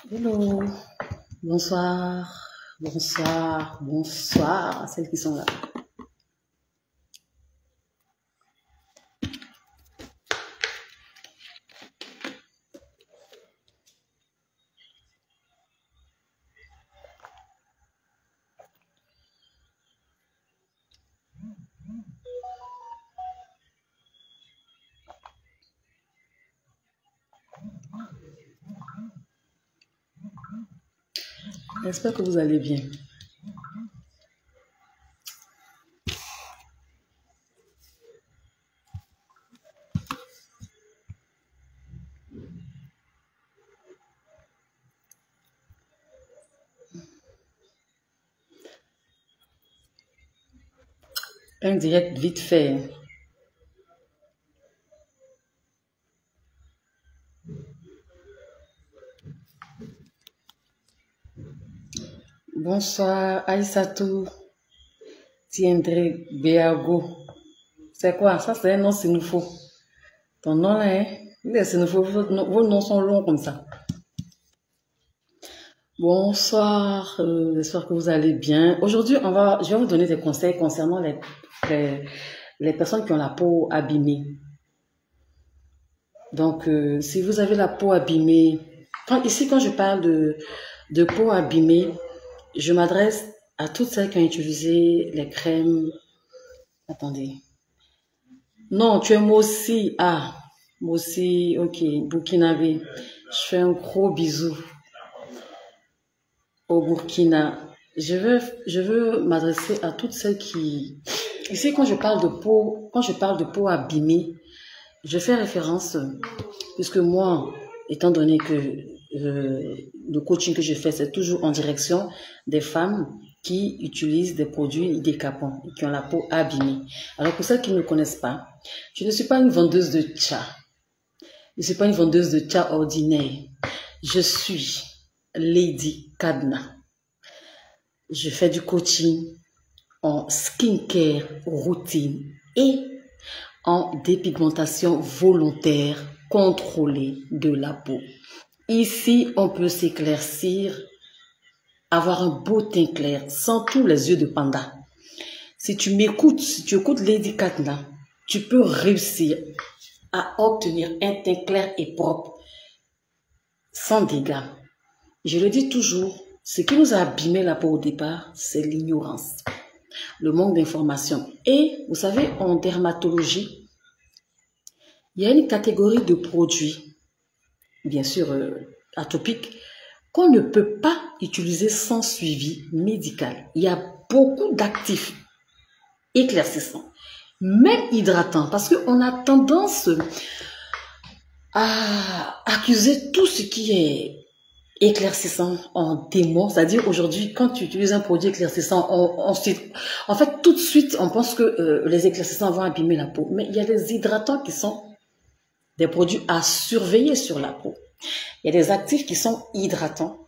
Hello, bonsoir, bonsoir, bonsoir à celles qui sont là. J'espère que vous allez bien. Un direct vite fait. Bonsoir, Aïssatou, Tiendré, Béago. C'est quoi? Ça, c'est un nom sénoufo. Ton nom là, hein? Il est sénoufo, vos noms sont longs comme ça. Bonsoir, j'espère que vous allez bien. Aujourd'hui, je vais vous donner des conseils concernant les personnes qui ont la peau abîmée. Donc, si vous avez la peau abîmée, ici quand je parle de peau abîmée, je m'adresse à toutes celles qui ont utilisé les crèmes. Attendez. Non, tu es Mossi. Ah, Mossi, ok, Burkinabé. Je fais un gros bisou au Burkina. Je veux m'adresser à toutes celles qui... Ici, quand je parle de peau abîmée, je fais référence, puisque moi, étant donné que le coaching que je fais, c'est toujours en direction des femmes qui utilisent des produits décapants et qui ont la peau abîmée. Alors, pour celles qui ne me connaissent pas, je ne suis pas une vendeuse de tcha. Je ne suis pas une vendeuse de tcha ordinaire. Je suis Lady Kadna. Je fais du coaching en skincare routine et en dépigmentation volontaire contrôlée de la peau. Ici, on peut s'éclaircir, avoir un beau teint clair, sans tous les yeux de panda. Si tu m'écoutes, si tu écoutes Lady Kadna, tu peux réussir à obtenir un teint clair et propre, sans dégâts. Je le dis toujours, ce qui nous a abîmé la peau au départ, c'est l'ignorance, le manque d'information. Et vous savez, en dermatologie, il y a une catégorie de produits, bien sûr atopiques, qu'on ne peut pas utiliser sans suivi médical. Il y a beaucoup d'actifs éclaircissants, même hydratants, parce qu'on a tendance à accuser tout ce qui est éclaircissant en démon. C'est-à-dire aujourd'hui, quand tu utilises un produit éclaircissant, en fait, tout de suite, on pense que les éclaircissants vont abîmer la peau. Mais il y a des hydratants qui sont des produits à surveiller sur la peau. Il y a des actifs qui sont hydratants.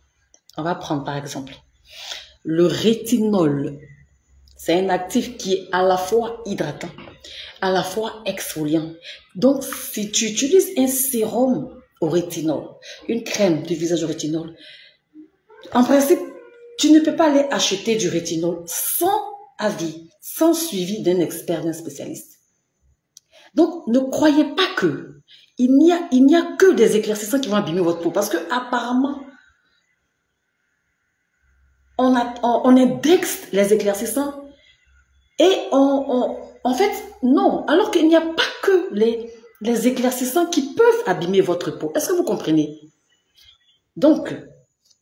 On va prendre par exemple le rétinol. C'est un actif qui est à la fois hydratant, à la fois exfoliant. Donc, si tu utilises un sérum au rétinol, une crème de visage au rétinol, en principe, tu ne peux pas aller acheter du rétinol sans avis, sans suivi d'un expert, d'un spécialiste. Donc, ne croyez pas que il n'y a que des éclaircissants qui vont abîmer votre peau, parce que apparemment, on indexe les éclaircissants et en fait, non. Alors qu'il n'y a pas que les éclaircissants qui peuvent abîmer votre peau. Est-ce que vous comprenez? Donc,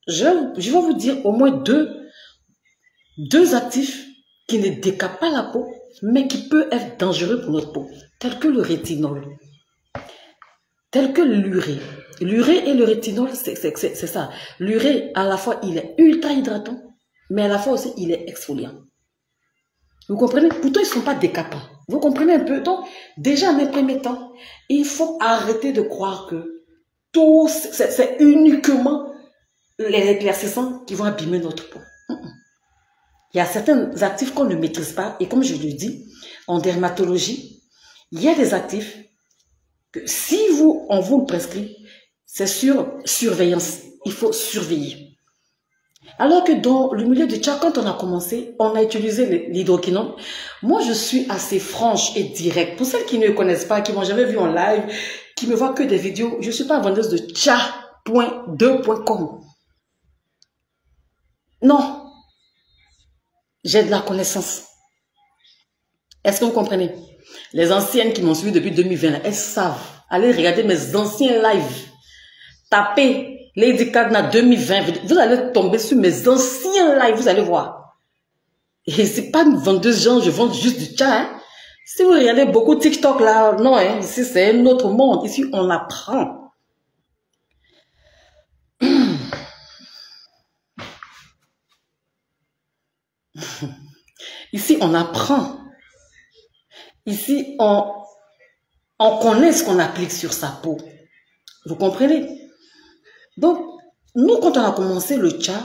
je vais vous dire au moins deux actifs qui ne décapent pas la peau, mais qui peuvent être dangereux pour notre peau, tels que le rétinol, tels que l'urée. L'urée et le rétinol, c'est ça. L'urée, à la fois, il est ultra hydratant, mais à la fois aussi, il est exfoliant. Vous comprenez? Pourtant, ils ne sont pas décapants. Vous comprenez un peu? Donc, déjà, en un premier temps, il faut arrêter de croire que tout, c'est uniquement les éclaircissants qui vont abîmer notre peau. Il y a certains actifs qu'on ne maîtrise pas. Et comme je le dis, en dermatologie, il y a des actifs que si on vous le prescrit, c'est sur surveillance. il faut surveiller. Alors que dans le milieu du chat, quand on a commencé, on a utilisé l'hydroquinone. Moi, je suis assez franche et directe. Pour celles qui ne me connaissent pas, qui m'ont jamais vu en live, qui me voient que des vidéos, je ne suis pas vendeuse de chat.2.com. Non. J'ai de la connaissance. Est-ce que vous comprenez? Les anciennes qui m'ont suivi depuis 2020, là, elles savent. Allez regarder mes anciens lives. Tapez Lady Cadena 2020. Vous allez tomber sur mes anciens lives. Vous allez voir. Et c'est pas une vendeuse, genre, je vends juste du chat. Hein. Si vous regardez beaucoup TikTok là, non, hein, ici c'est un autre monde. Ici, on apprend. Ici, on apprend. Ici, on connaît ce qu'on applique sur sa peau. Vous comprenez? Donc, nous, quand on a commencé le chat,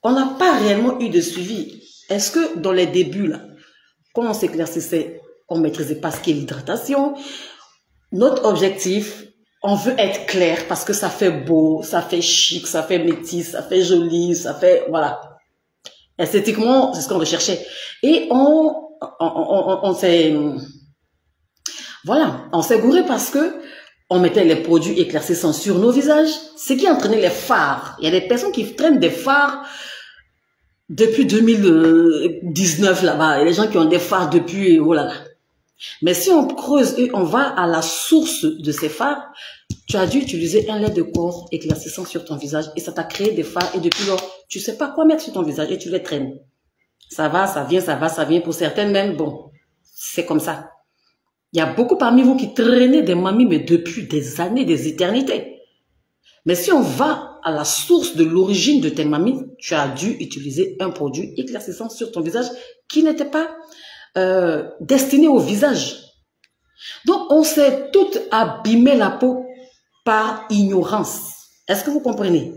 on n'a pas réellement eu de suivi. Est-ce que dans les débuts, là, quand on s'éclaircissait, on ne maîtrisait pas ce qu'est l'hydratation? Notre objectif, on veut être clair parce que ça fait beau, ça fait chic, ça fait métis, ça fait joli, ça fait... Voilà. Esthétiquement, c'est ce qu'on recherchait. Et on s'est... Voilà, on s'est gouré parce que on mettait les produits éclaircissants sur nos visages, ce qui entraînait les fards. Il y a des personnes qui traînent des fards depuis 2019 là-bas. Il y a des gens qui ont des fards depuis... Oh là là. Mais si on creuse et on va à la source de ces fards, tu as dû utiliser un lait de corps éclaircissant sur ton visage et ça t'a créé des fards et depuis lors, tu ne sais pas quoi mettre sur ton visage et tu les traînes. Ça va, ça vient, ça va, ça vient. Pour certaines même, bon, c'est comme ça. Il y a beaucoup parmi vous qui traînez des mamies, mais depuis des années, des éternités. Mais si on va à la source de l'origine de tes mamies, tu as dû utiliser un produit éclaircissant sur ton visage qui n'était pas destiné au visage. Donc, on s'est toutes abîmé la peau par ignorance. Est-ce que vous comprenez?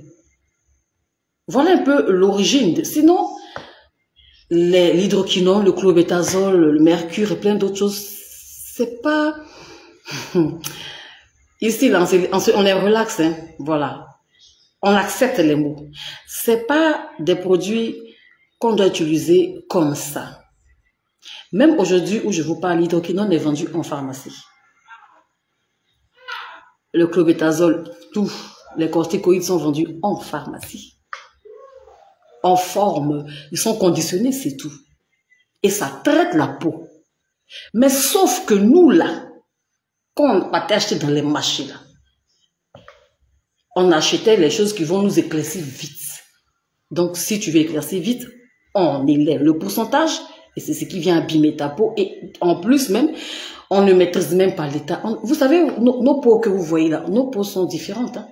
Voilà un peu l'origine. Sinon, l'hydroquinone, le clobétasol, le mercure et plein d'autres choses, c'est pas... Ici, là, on est relax, hein? Voilà. On accepte les mots. C'est pas des produits qu'on doit utiliser comme ça. Même aujourd'hui où je vous parle, l'hydroquinone est vendu en pharmacie. Le clobétasol, tous les corticoïdes sont vendus en pharmacie. En forme, ils sont conditionnés, c'est tout. Et ça traite la peau. Mais sauf que nous, là, quand on partait acheter dans les marchés, là, on achetait les choses qui vont nous éclaircir vite. Donc, si tu veux éclaircir vite, on élève le pourcentage et c'est ce qui vient abîmer ta peau. Et en plus, même, on ne maîtrise même pas l'état. Vous savez, nos peaux que vous voyez là, nos peaux sont différentes. Hein.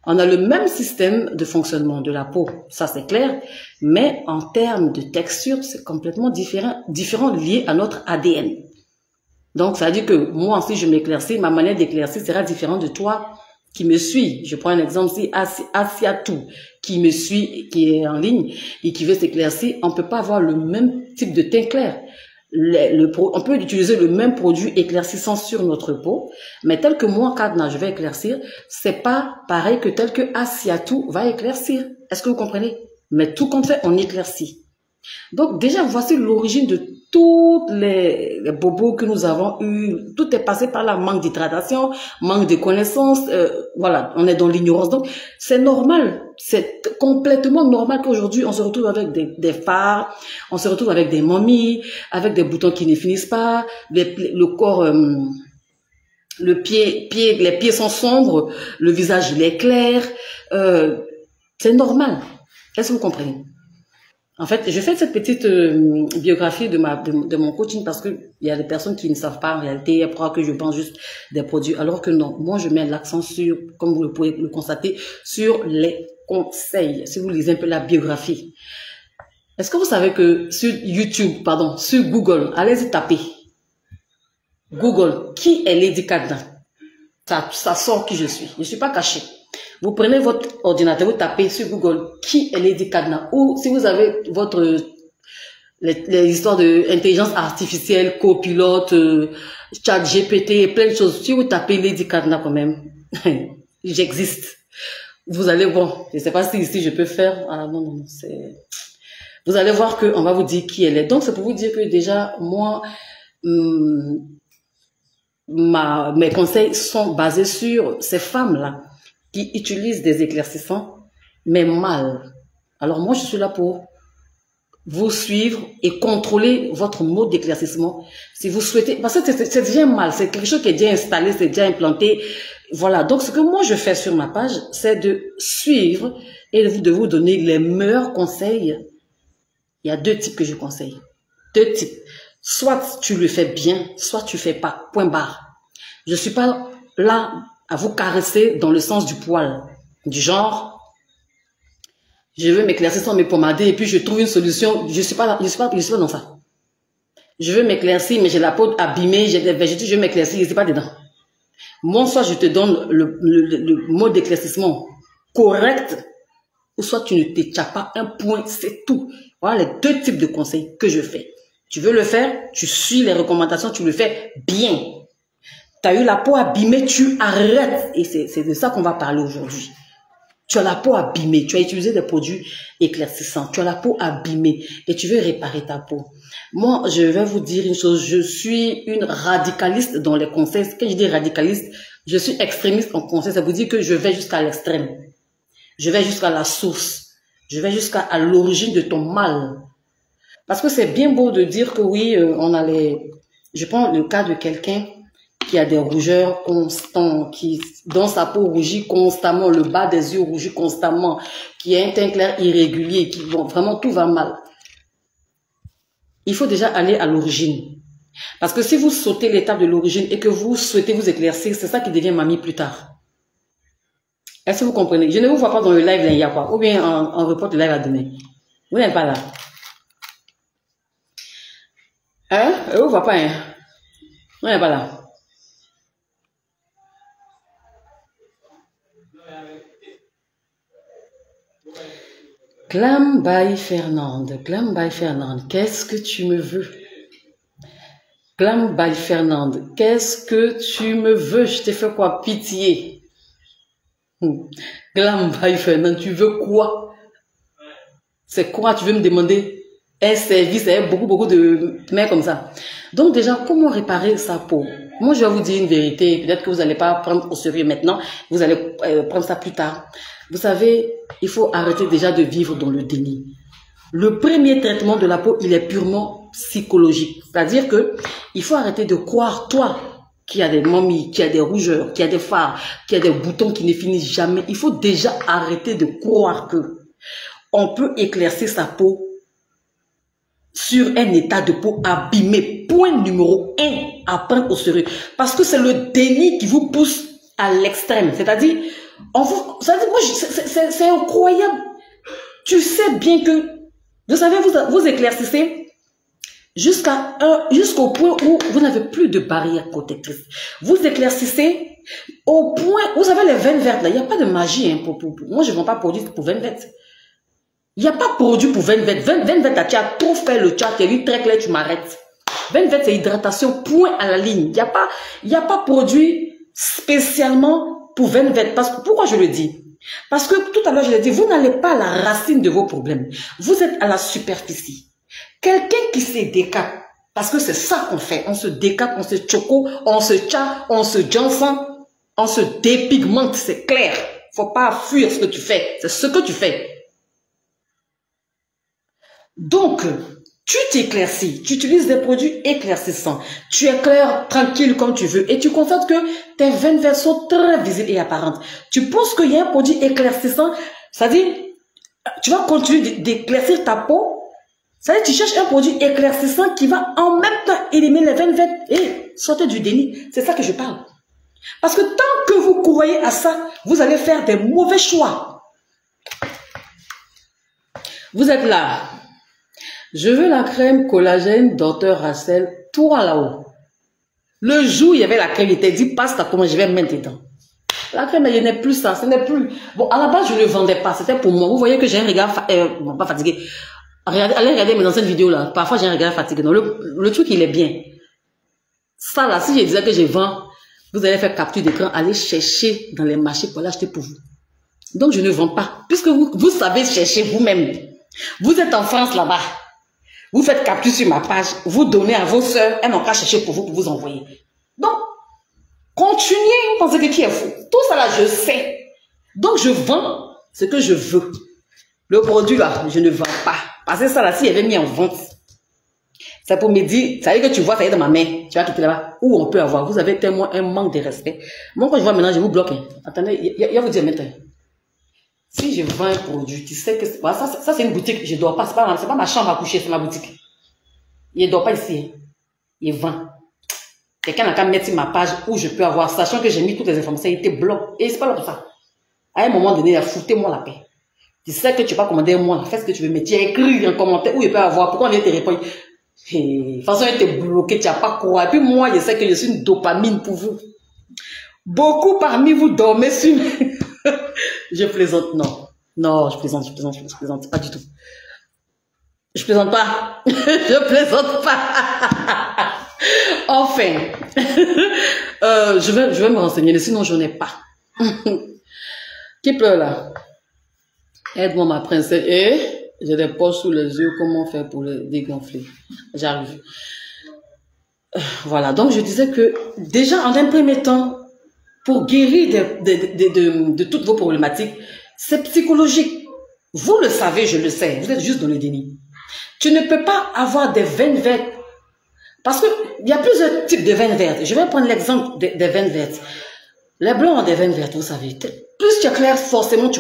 On a le même système de fonctionnement de la peau, ça c'est clair, mais en termes de texture, c'est complètement différent lié à notre ADN. Donc, ça veut dire que moi, si je m'éclaircis, ma manière d'éclaircir sera différente de toi qui me suis. Je prends un exemple, si Asiatou qui me suit, qui est en ligne et qui veut s'éclaircir, on ne peut pas avoir le même type de teint clair. On peut utiliser le même produit éclaircissant sur notre peau, mais tel que moi, Cadena, je vais éclaircir, c'est pas pareil que tel que Asiatou va éclaircir. Est-ce que vous comprenez? Mais tout compte fait, on éclaircit. Donc déjà, voici l'origine de tous les bobos que nous avons eu. Tout est passé par là, manque d'hydratation, manque de connaissances. Voilà, on est dans l'ignorance. Donc c'est normal, c'est complètement normal qu'aujourd'hui on se retrouve avec des fards, on se retrouve avec des momies, avec des boutons qui ne finissent pas, le corps, les pieds sont sombres, le visage il est clair. C'est normal. Est-ce que vous comprenez? En fait, je fais cette petite biographie de mon coaching parce que il y a des personnes qui ne savent pas en réalité, elles croient que je vends juste des produits, alors que non. Moi, je mets l'accent sur, comme vous le pouvez le constater, sur les conseils. Si vous lisez un peu la biographie. Est-ce que vous savez que sur YouTube, pardon, sur Google, allez-y taper. Google, qui est Lady Cadena? Ça sort qui je suis. Je ne suis pas cachée. Vous prenez votre ordinateur, vous tapez sur Google qui est Lady Cadena, ou si vous avez les histoires d'intelligence artificielle, copilote, chat GPT, plein de choses. Si vous tapez Lady Cadena quand même, j'existe. Vous allez voir, je ne sais pas si ici je peux faire. Ah non, non, non, c'est... Vous allez voir qu'on va vous dire qui elle est. Donc, c'est pour vous dire que déjà, moi, mes conseils sont basés sur ces femmes-là qui utilisent des éclaircissants, mais mal. Alors, moi, je suis là pour vous suivre et contrôler votre mode d'éclaircissement. Si vous souhaitez, parce que c'est déjà mal, c'est quelque chose qui est déjà installé, c'est déjà implanté. Voilà. Donc, ce que moi je fais sur ma page, c'est de suivre et de vous donner les meilleurs conseils. Il y a deux types que je conseille. Deux types. Soit tu le fais bien, soit tu fais pas. Point barre. Je suis pas là à vous caresser dans le sens du poil. Du genre, je veux m'éclaircir sans me pomader et puis je trouve une solution. Je suis pas là, je suis pas dans ça. Je veux m'éclaircir, mais j'ai la peau abîmée, j'ai des végétaux, je veux m'éclaircir, je suis pas dedans. Moi, soit je te donne le mode d'éclaircissement correct, ou soit tu ne t'échappes pas un point, c'est tout. Voilà les deux types de conseils que je fais. Tu veux le faire, tu suis les recommandations, tu le fais bien. Tu as eu la peau abîmée, tu arrêtes. Et c'est de ça qu'on va parler aujourd'hui. Tu as la peau abîmée, tu as utilisé des produits éclaircissants, tu as la peau abîmée et tu veux réparer ta peau. Moi, je vais vous dire une chose, je suis une radicaliste dans les conseils. Quand je dis radicaliste, je suis extrémiste en conseil, ça veut dire que je vais jusqu'à l'extrême. Je vais jusqu'à la source. Je vais jusqu'à l'origine de ton mal. Parce que c'est bien beau de dire que oui, on a les... Je prends le cas de quelqu'un qui a des rougeurs constants, qui dans sa peau rougit constamment, le bas des yeux rougit constamment, qui a un teint clair irrégulier, qui bon, vraiment tout va mal. Il faut déjà aller à l'origine. Parce que si vous sautez l'étape de l'origine et que vous souhaitez vous éclaircir, c'est ça qui devient mamie plus tard. Est-ce que vous comprenez? Je ne vous vois pas dans le live, là, il y a quoi? Ou bien on reporte le live à demain. Vous n'êtes pas là. Hein? Je ne vous vois pas, hein? Vous n'êtes pas là. Glam by Fernande. Glam by Fernande. Qu'est-ce que tu me veux? Glam by Fernande. Qu'est-ce que tu me veux? Je t'ai fait quoi? Pitié. Glam by Fernande. Tu veux quoi? C'est quoi? Tu veux me demander un service avec beaucoup de mains comme ça. Donc déjà, comment réparer sa peau? Moi, je vais vous dire une vérité. Peut-être que vous n'allez pas prendre au sérieux maintenant. Vous allez prendre ça plus tard. Vous savez, il faut arrêter déjà de vivre dans le déni. Le premier traitement de la peau, il est purement psychologique. C'est-à-dire que il faut arrêter de croire, toi, qui a des mamies, qui a des rougeurs, qui a des fards, qui a des boutons qui ne finissent jamais. Il faut déjà arrêter de croire que on peut éclaircir sa peau sur un état de peau abîmé. Point numéro 1 à prendre au sérieux. Parce que c'est le déni qui vous pousse à l'extrême. C'est-à-dire, c'est incroyable. Tu sais bien que, vous savez, vous éclaircissez jusqu'au point où vous n'avez plus de barrière protectrice. Vous éclaircissez au point, vous savez les veines vertes là, il n'y a pas de magie. Hein, moi, je ne vends pas produit pour veines vertes. Il n'y a pas produit pour veines vertes. Veines vertes, tu as trop fait le chat, tu as vu très clair, tu m'arrêtes. Veines vertes, c'est hydratation, point à la ligne. Il n'y a pas produit spécialement pour veines vertes. Pourquoi je le dis? Parce que tout à l'heure, je l'ai dit, vous n'allez pas à la racine de vos problèmes. Vous êtes à la superficie. Quelqu'un qui se décape, parce que c'est ça qu'on fait. On se décape, on se choco, on se tcha, on se Johnson, on se dépigmente, c'est clair. Faut pas fuir ce que tu fais. C'est ce que tu fais. Donc, tu t'éclaircis, tu utilises des produits éclaircissants, tu éclaires tranquille comme tu veux et tu constates que tes veines vertes sont très visibles et apparentes. Tu penses qu'il y a un produit éclaircissant, c'est-à-dire, tu vas continuer d'éclaircir ta peau, c'est-à-dire, tu cherches un produit éclaircissant qui va en même temps éliminer les veines vertes et sortir du déni. C'est ça que je parle. Parce que tant que vous croyez à ça, vous allez faire des mauvais choix. Vous êtes là. Je veux la crème collagène Dr. Rachel, toi là-haut. Le jour où il y avait la crème, il t'a dit, passe ta commande, je vais mettre dedans. La crème, il n'est plus ça, ce n'est plus. Bon, à la base, je ne le vendais pas, c'était pour moi. Vous voyez que j'ai un regard, bon, pas fatigué. Allez regarder mes anciennes vidéos là, parfois j'ai un regard fatigué. Non, le truc, il est bien. Ça là, si je disais que je vends, vous allez faire capture d'écran, aller chercher dans les marchés pour l'acheter pour vous. Donc, je ne vends pas. Puisque vous savez chercher vous-même. Vous êtes en France là-bas. Vous faites capture sur ma page. Vous donnez à vos soeurs. Elles n'ont qu'à chercher pour vous envoyer. Donc, continuez. Vous pensez que qui est fou? Tout ça là, je sais. Donc, je vends ce que je veux. Le produit là, je ne vends pas. Parce que ça là, s'il avait mis en vente, c'est pour me dire, ça veut dire que tu vois, ça y est dans ma main. Tu vas quitter là-bas. Où on peut avoir. Vous avez tellement un manque de respect. Moi, quand je vois maintenant, je vous bloque. Hein. Attendez, il va vous dire maintenant. Si je vends un produit, tu sais que ça c'est une boutique, je ne dors pas, c'est pas ma chambre à coucher, c'est ma boutique. Il ne dort pas ici, hein. Il vend. Quelqu'un n'a qu'à mettre sur ma page où je peux avoir, sachant que j'ai mis toutes les informations, il te bloque. Et c'est pas là pour ça. À un moment donné, foutez-moi la paix. Tu sais que tu vas commander moi, fais ce que tu veux, mais tu as écrit un commentaire où il peut avoir, pourquoi on est te répondre. De toute façon, il t'est bloqué, tu n'as pas quoi. Et puis moi, je sais que je suis une dopamine pour vous. Beaucoup parmi vous dormez sur... Je plaisante, non. Non, je plaisante, pas du tout. Je plaisante pas. Je plaisante pas. Enfin. Je vais me renseigner, mais sinon je n'en ai pas. Qui pleure là? Aide-moi ma princesse. Et j'ai des poches sous les yeux, comment faire pour les dégonfler? J'arrive. Voilà, donc je disais que déjà en un premier temps, pour guérir de toutes vos problématiques, c'est psychologique. Vous le savez, je le sais, vous êtes juste dans le déni. Tu ne peux pas avoir des veines vertes. Parce qu'il y a plusieurs types de veines vertes. Je vais prendre l'exemple des veines vertes. Les blancs ont des veines vertes, vous savez. Plus tu es clair, forcément,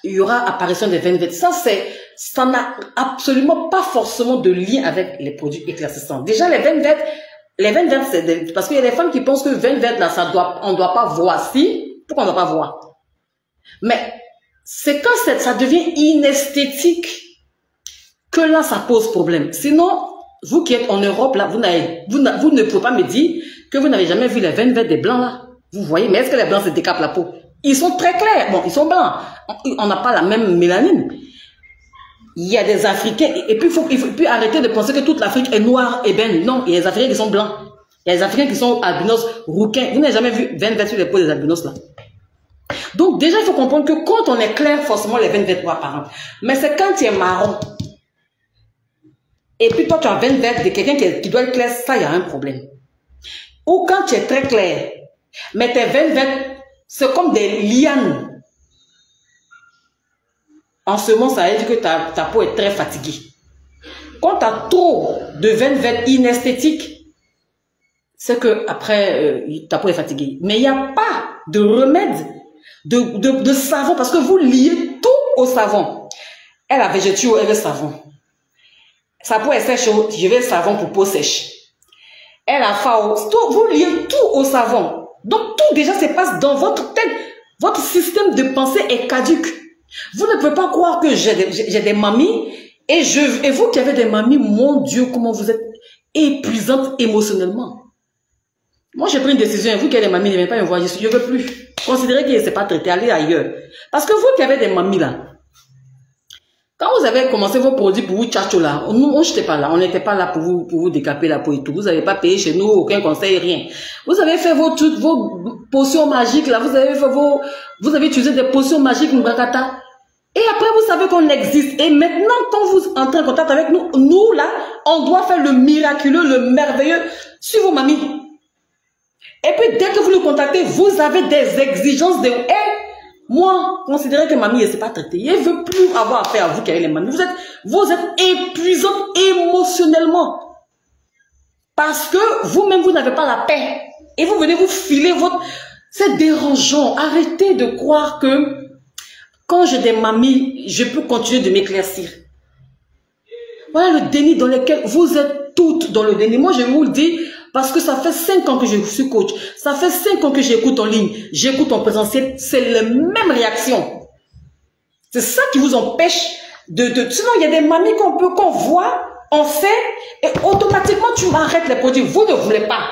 il y aura apparition des veines vertes. Ça n'a absolument pas forcément de lien avec les produits éclaircissants. Déjà, les veines vertes, c'est parce qu'il y a des femmes qui pensent que veine verte, là, on ne doit pas voir. Si, pourquoi on ne doit pas voir? Mais c'est quand ça devient inesthétique que là, ça pose problème. Sinon, vous qui êtes en Europe, là, vous ne pouvez pas me dire que vous n'avez jamais vu les veines vertes des blancs, là. Vous voyez, mais est-ce que les blancs se décapent la peau? Ils sont très clairs. Bon, ils sont blancs. On n'a pas la même mélanine. Il y a des Africains, et puis il faut arrêter de penser que toute l'Afrique est noire et ben non, il y a des Africains qui sont blancs. Il y a des Africains qui sont albinos, rouquins. Vous n'avez jamais vu veines vertes sur les peaux des albinos là. Donc déjà, il faut comprendre que quand on est clair, forcément les veines vertes vont apparaître. Mais c'est quand tu es marron, et puis toi tu as veine verte de quelqu'un qui doit être clair, ça il y a un problème. Ou quand tu es très clair, mais tes veines vertes, c'est comme des lianes. En ce moment, ça veut dire que ta peau est très fatiguée. Quand tu as trop de veines vertes inesthétiques, c'est que après ta peau est fatiguée. Mais il n'y a pas de remède, de savon, parce que vous liez tout au savon. Elle a végétio, elle veut savon. Sa peau est sèche, je veux savon pour peau sèche. Elle a FAO, vous liez tout au savon. Donc tout déjà se passe dans votre tête. Votre système de pensée est caduque. Vous ne pouvez pas croire que j'ai des mamies et vous qui avez des mamies, mon Dieu, comment vous êtes épuisante émotionnellement. Moi, j'ai pris une décision et vous qui avez des mamies, ne venez pas me voir, je ne veux plus. Considérez que ce n'est pas traité, allez ailleurs. Parce que vous qui avez des mamies là, quand vous avez commencé vos produits pour vous tchatcho là, nous, on n'était pas là, on n'était pas là pour vous décaper la peau et tout. Vous n'avez pas payé chez nous, aucun conseil, rien. Vous avez fait vos potions magiques là, vous avez utilisé des potions magiques Mbakata. Et après, vous savez qu'on existe. Et maintenant, quand vous entrez en contact avec nous, nous là, on doit faire le miraculeux, le merveilleux sur vos mamies. Et puis, dès que vous nous contactez, vous avez des exigences de... Moi, considérez que mamie ne s'est pas traitée. Elle ne veut plus avoir affaire à vous qui avez les mamies. Vous êtes épuisante émotionnellement. Parce que vous-même, vous n'avez pas la paix. Et vous venez vous filer votre... C'est dérangeant. Arrêtez de croire que quand j'ai des mamies, je peux continuer de m'éclaircir. Voilà le déni dans lequel vous êtes toutes dans le déni. Moi, je vous le dis parce que ça fait 5 ans que je suis coach. Ça fait 5 ans que j'écoute en ligne. J'écoute en présentiel. C'est les mêmes réactions. C'est ça qui vous empêche Sinon, il y a des mamies qu'on voit, on sait, et automatiquement, tu arrêtes les produits. Vous ne voulez pas.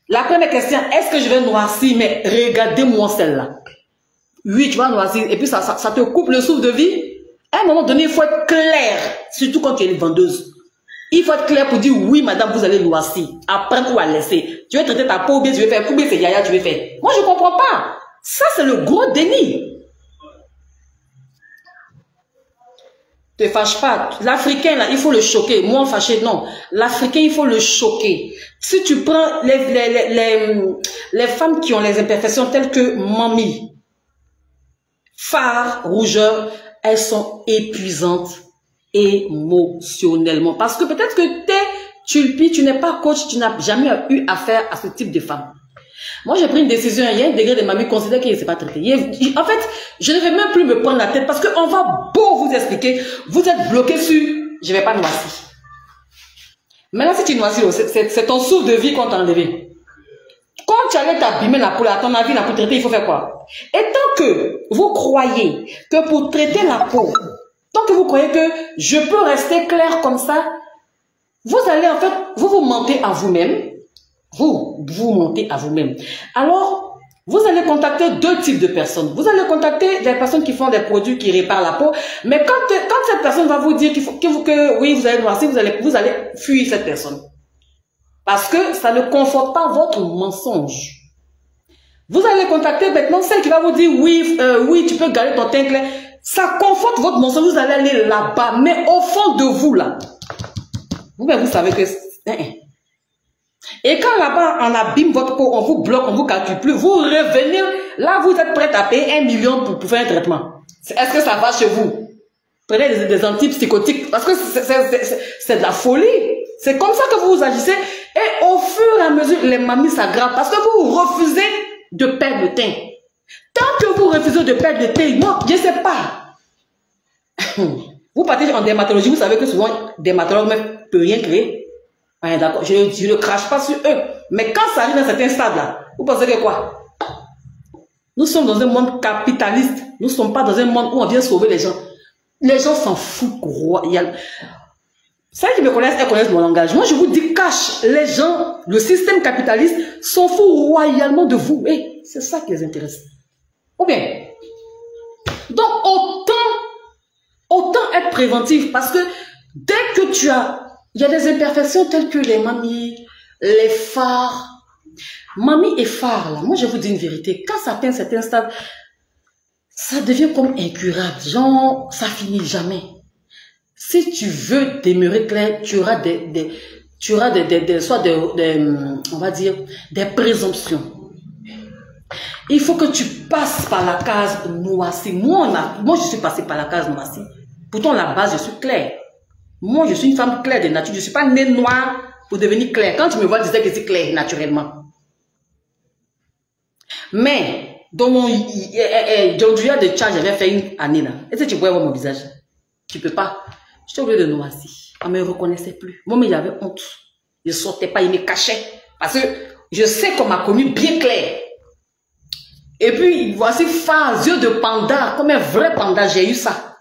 La première question, est-ce que je vais noircir? Mais regardez-moi celle-là. Oui, tu vas noircir. Et puis, ça te coupe le souffle de vie. À un moment donné, il faut être clair. Surtout quand tu es une vendeuse. Il faut être clair pour dire, oui, madame, vous allez noircir. À prendre ou à laisser. Tu veux traiter ta peau ou bien tu veux faire, ou bien c'est yaya, tu veux faire. Moi, je ne comprends pas. Ça, c'est le gros déni. Te fâche pas. L'Africain, là, il faut le choquer. Moi, fâché, non. L'Africain, il faut le choquer. Si tu prends les femmes qui ont les imperfections telles que mamie, phare, rougeur, elles sont épuisantes émotionnellement. Parce que peut-être que tu n'es pas coach, tu n'as jamais eu affaire à ce type de femme. Moi, j'ai pris une décision, il y a un degré de mamie considère qu'il ne s'est pas traité. En fait, je ne vais même plus me prendre la tête parce qu'on va beau vous expliquer, vous êtes bloqué sur « je ne vais pas noircir ». Maintenant, si tu noircis, c'est ton souffle de vie qu'on t'a enlevé. Quand tu allais t'abîmer la peau, à ton avis, pour traiter, il faut faire quoi? Et tant que vous croyez que pour traiter la peau, tant que vous croyez que je peux rester clair comme ça, vous allez en fait, vous mentez à vous-même. Vous mentez à vous-même. Alors, vous allez contacter deux types de personnes. Vous allez contacter des personnes qui font des produits qui réparent la peau. Mais quand cette personne va vous dire que oui, vous allez noircir, vous allez fuir cette personne. Parce que ça ne conforte pas votre mensonge. Vous allez contacter maintenant celle qui va vous dire oui, tu peux garder ton teint clair. Ça conforte votre mensonge. Vous allez aller là-bas. Mais au fond de vous, là, vous savez que... Et quand là-bas, on abîme votre peau, on vous bloque, on vous calcule plus, vous revenez, là, vous êtes prêt à payer 1 million pour faire un traitement. Est-ce que ça va chez vous? Prenez des antipsychotiques, parce que c'est de la folie. C'est comme ça que vous agissez. Et au fur et à mesure, les mamies s'aggravent, parce que vous refusez de perdre le teint. Tant que vous refusez de perdre le teint, moi, je ne sais pas. Vous partez en dermatologie, vous savez que souvent, dermatologue ne peut rien créer. Ouais, d'accord, je ne crache pas sur eux. Mais quand ça arrive dans certains stades-là, vous pensez que quoi? Nous sommes dans un monde capitaliste. Nous ne sommes pas dans un monde où on vient sauver les gens. Les gens s'en foutent royalement. Celles qui me connaissent, elles connaissent mon langage. Moi, je vous dis cash. Les gens, le système capitaliste, s'en fout royalement de vous. Et c'est ça qui les intéresse. Ou bien. Donc, autant être préventif. Parce que dès que tu as... Il y a des imperfections telles que les mamies, les phares. Mamie et phare, là, moi je vous dis une vérité. Quand ça atteint certains stades, ça devient comme incurable. Genre, ça finit jamais. Si tu veux demeurer clair, tu auras on va dire, des présomptions. Il faut que tu passes par la case noircie. Moi, je suis passée par la case noircie. Pourtant, à la base, je suis claire. Moi, je suis une femme claire de nature. Je ne suis pas née noire pour devenir claire. Quand tu me vois, tu sais que c'est clair, naturellement. Mais, dans mon Georgia de Tchad, j'avais fait une année là. Est-ce que tu pouvais voir mon visage? Tu ne peux pas. J'étais obligée de noircir. On ne me reconnaissait plus. Moi, mais il avait honte. Je ne sortais pas, il me cachait. Parce que je sais qu'on m'a connu bien clair. Et puis, voici phare, yeux de panda. Comme un vrai panda, j'ai eu ça.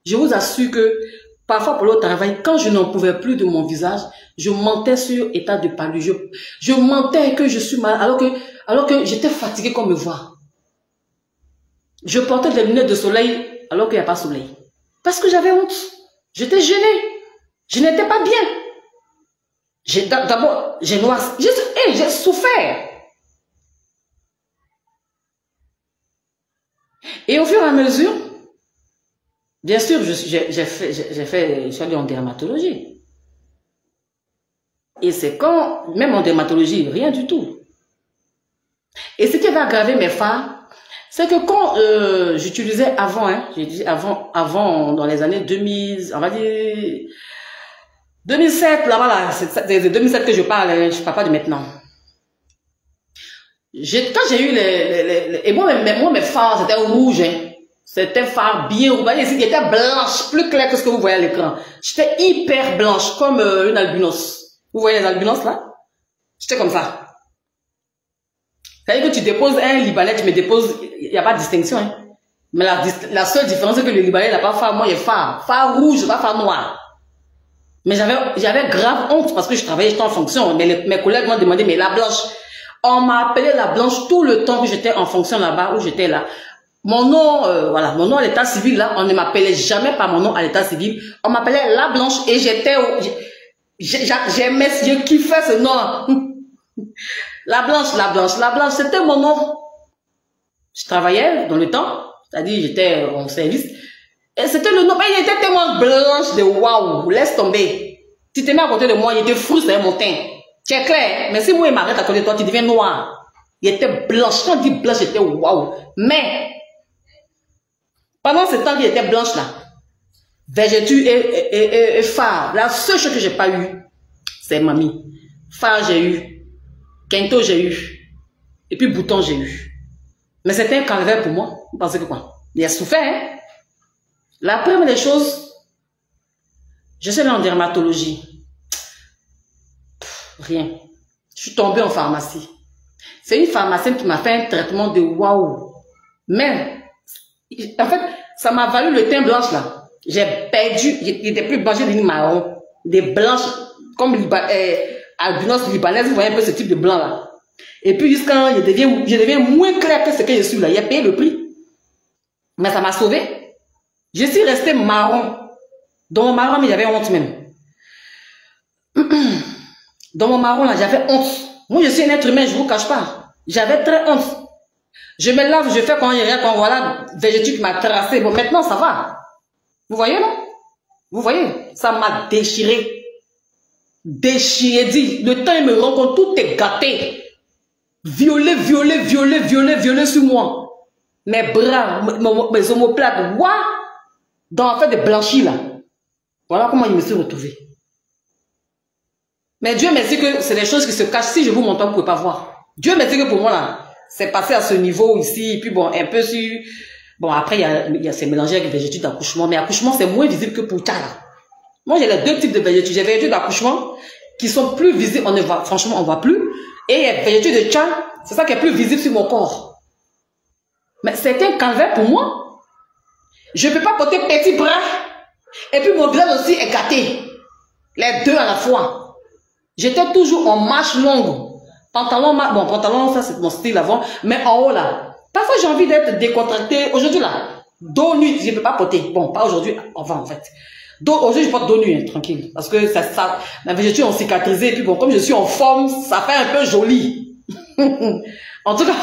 Je vous assure que parfois, pour le travail, quand je n'en pouvais plus de mon visage, je mentais sur état de pâlure. Je mentais que je suis malade, alors que j'étais fatiguée comme me voit. Je portais des lunettes de soleil, alors qu'il n'y a pas de soleil. Parce que j'avais honte. J'étais gênée. Je n'étais pas bien. D'abord, j'ai noirci. J'ai souffert. Et au fur et à mesure, bien sûr, je suis allée en dermatologie. Et c'est quand, même en dermatologie, rien du tout. Et ce qui va aggraver mes phares, c'est que quand j'utilisais avant, avant, dans les années 2000, on va dire 2007, là, voilà, c'est de 2007 que je parle pas de maintenant. Quand j'ai eu et moi, mes phares, c'était rouge, hein. C'était phare bien rouge. Il était blanche, plus clair que ce que vous voyez à l'écran. J'étais hyper blanche, comme une albinos. Vous voyez les albinos là? J'étais comme ça. C'est-à-dire que tu déposes un Libanais, tu me déposes, il n'y a pas de distinction. Hein. Mais la seule différence, c'est que le Libanais n'a pas phare, moi, il est phare. Phare rouge, pas phare noir. Mais j'avais grave honte parce que je travaillais, j'étais en fonction. Mais mes collègues m'ont demandé, mais la blanche. On m'a appelé la blanche tout le temps que j'étais en fonction là-bas, où j'étais là. Mon nom, voilà, mon nom à l'état civil, là, on ne m'appelait jamais par mon nom à l'état civil. On m'appelait la blanche et j'aimais, je kiffais ce nom. La blanche, c'était mon nom. Je travaillais dans le temps, c'est-à-dire j'étais en service. C'était le nom. Il était tellement blanche de waouh. Laisse tomber. Tu te mets à côté de moi, il était frustré à mon teint. Tu es clair? Mais si moi, il m'arrête à côté de toi, tu deviens noir. Il était blanche. Quand on dit blanche, c'était waouh. Mais, pendant ce temps qu'il était blanche là, Vergeture et phare. La seule chose que j'ai pas eu, c'est mamie. Phare, j'ai eu. Kento, j'ai eu. Et puis bouton, j'ai eu. Mais c'était un calvaire pour moi. Vous pensez que quoi? Il a souffert, hein? La première des choses, je suis allée en dermatologie. Rien. Je suis tombée en pharmacie. C'est une pharmacienne qui m'a fait un traitement de waouh. Mais, en fait, ça m'a valu le teint blanche là. J'ai perdu, il était plus blanc, j'ai devenu marron. Des blanches, comme albinos libanaises, vous voyez un peu ce type de blanc là. Et puis jusqu'à je deviens moins clair que ce que je suis là. Il a payé le prix. Mais ça m'a sauvé. Je suis restée marron. Dans mon marron, mais j'avais honte même. Dans mon marron là, j'avais honte. Moi, je suis un être humain, je ne vous cache pas. J'avais très honte. Je me lave, je fais quand il y a quand voilà, Vergeture qui m'a tracé. Bon, maintenant, ça va. Vous voyez, non? Vous voyez? Ça m'a déchiré. Déchiré, dit. Le temps, il me rend compte, tout est gâté. Violet, violet, violet, violet, violet sur moi. Mes bras, mes omoplates, what? Dans la fait de blanchir, là. Voilà comment je me suis retrouvée. Mais Dieu merci que c'est des choses qui se cachent. Si je vous montre, vous ne pouvez pas voir. Dieu merci que pour moi, là, c'est passé à ce niveau ici. Et puis bon, un peu sur... Bon, après, il y a ces mélangés avec vergeture d'accouchement. Mais accouchement, c'est moins visible que pour Tchad. Moi, j'ai les deux types de vergeture. J'ai vergeture d'accouchement qui sont plus visibles. On ne voit, franchement, on ne voit plus. Et vergeture de Tchad, c'est ça qui est plus visible sur mon corps. Mais c'est un calvaire pour moi. Je ne peux pas porter petit bras. Et puis mon visage aussi est gâté. Les deux à la fois. J'étais toujours en marche longue. Pantalon, bon, pantalon, ça c'est mon style avant. Mais en haut là. Parfois j'ai envie d'être décontracté. Aujourd'hui là, dos nu, je ne peux pas porter. Bon, pas aujourd'hui, avant en fait. Aujourd'hui je porte dos nu, hein, tranquille. Parce que ça, ma vergeture en cicatrisé. Et puis bon, comme je suis en forme, ça fait un peu joli. En tout cas,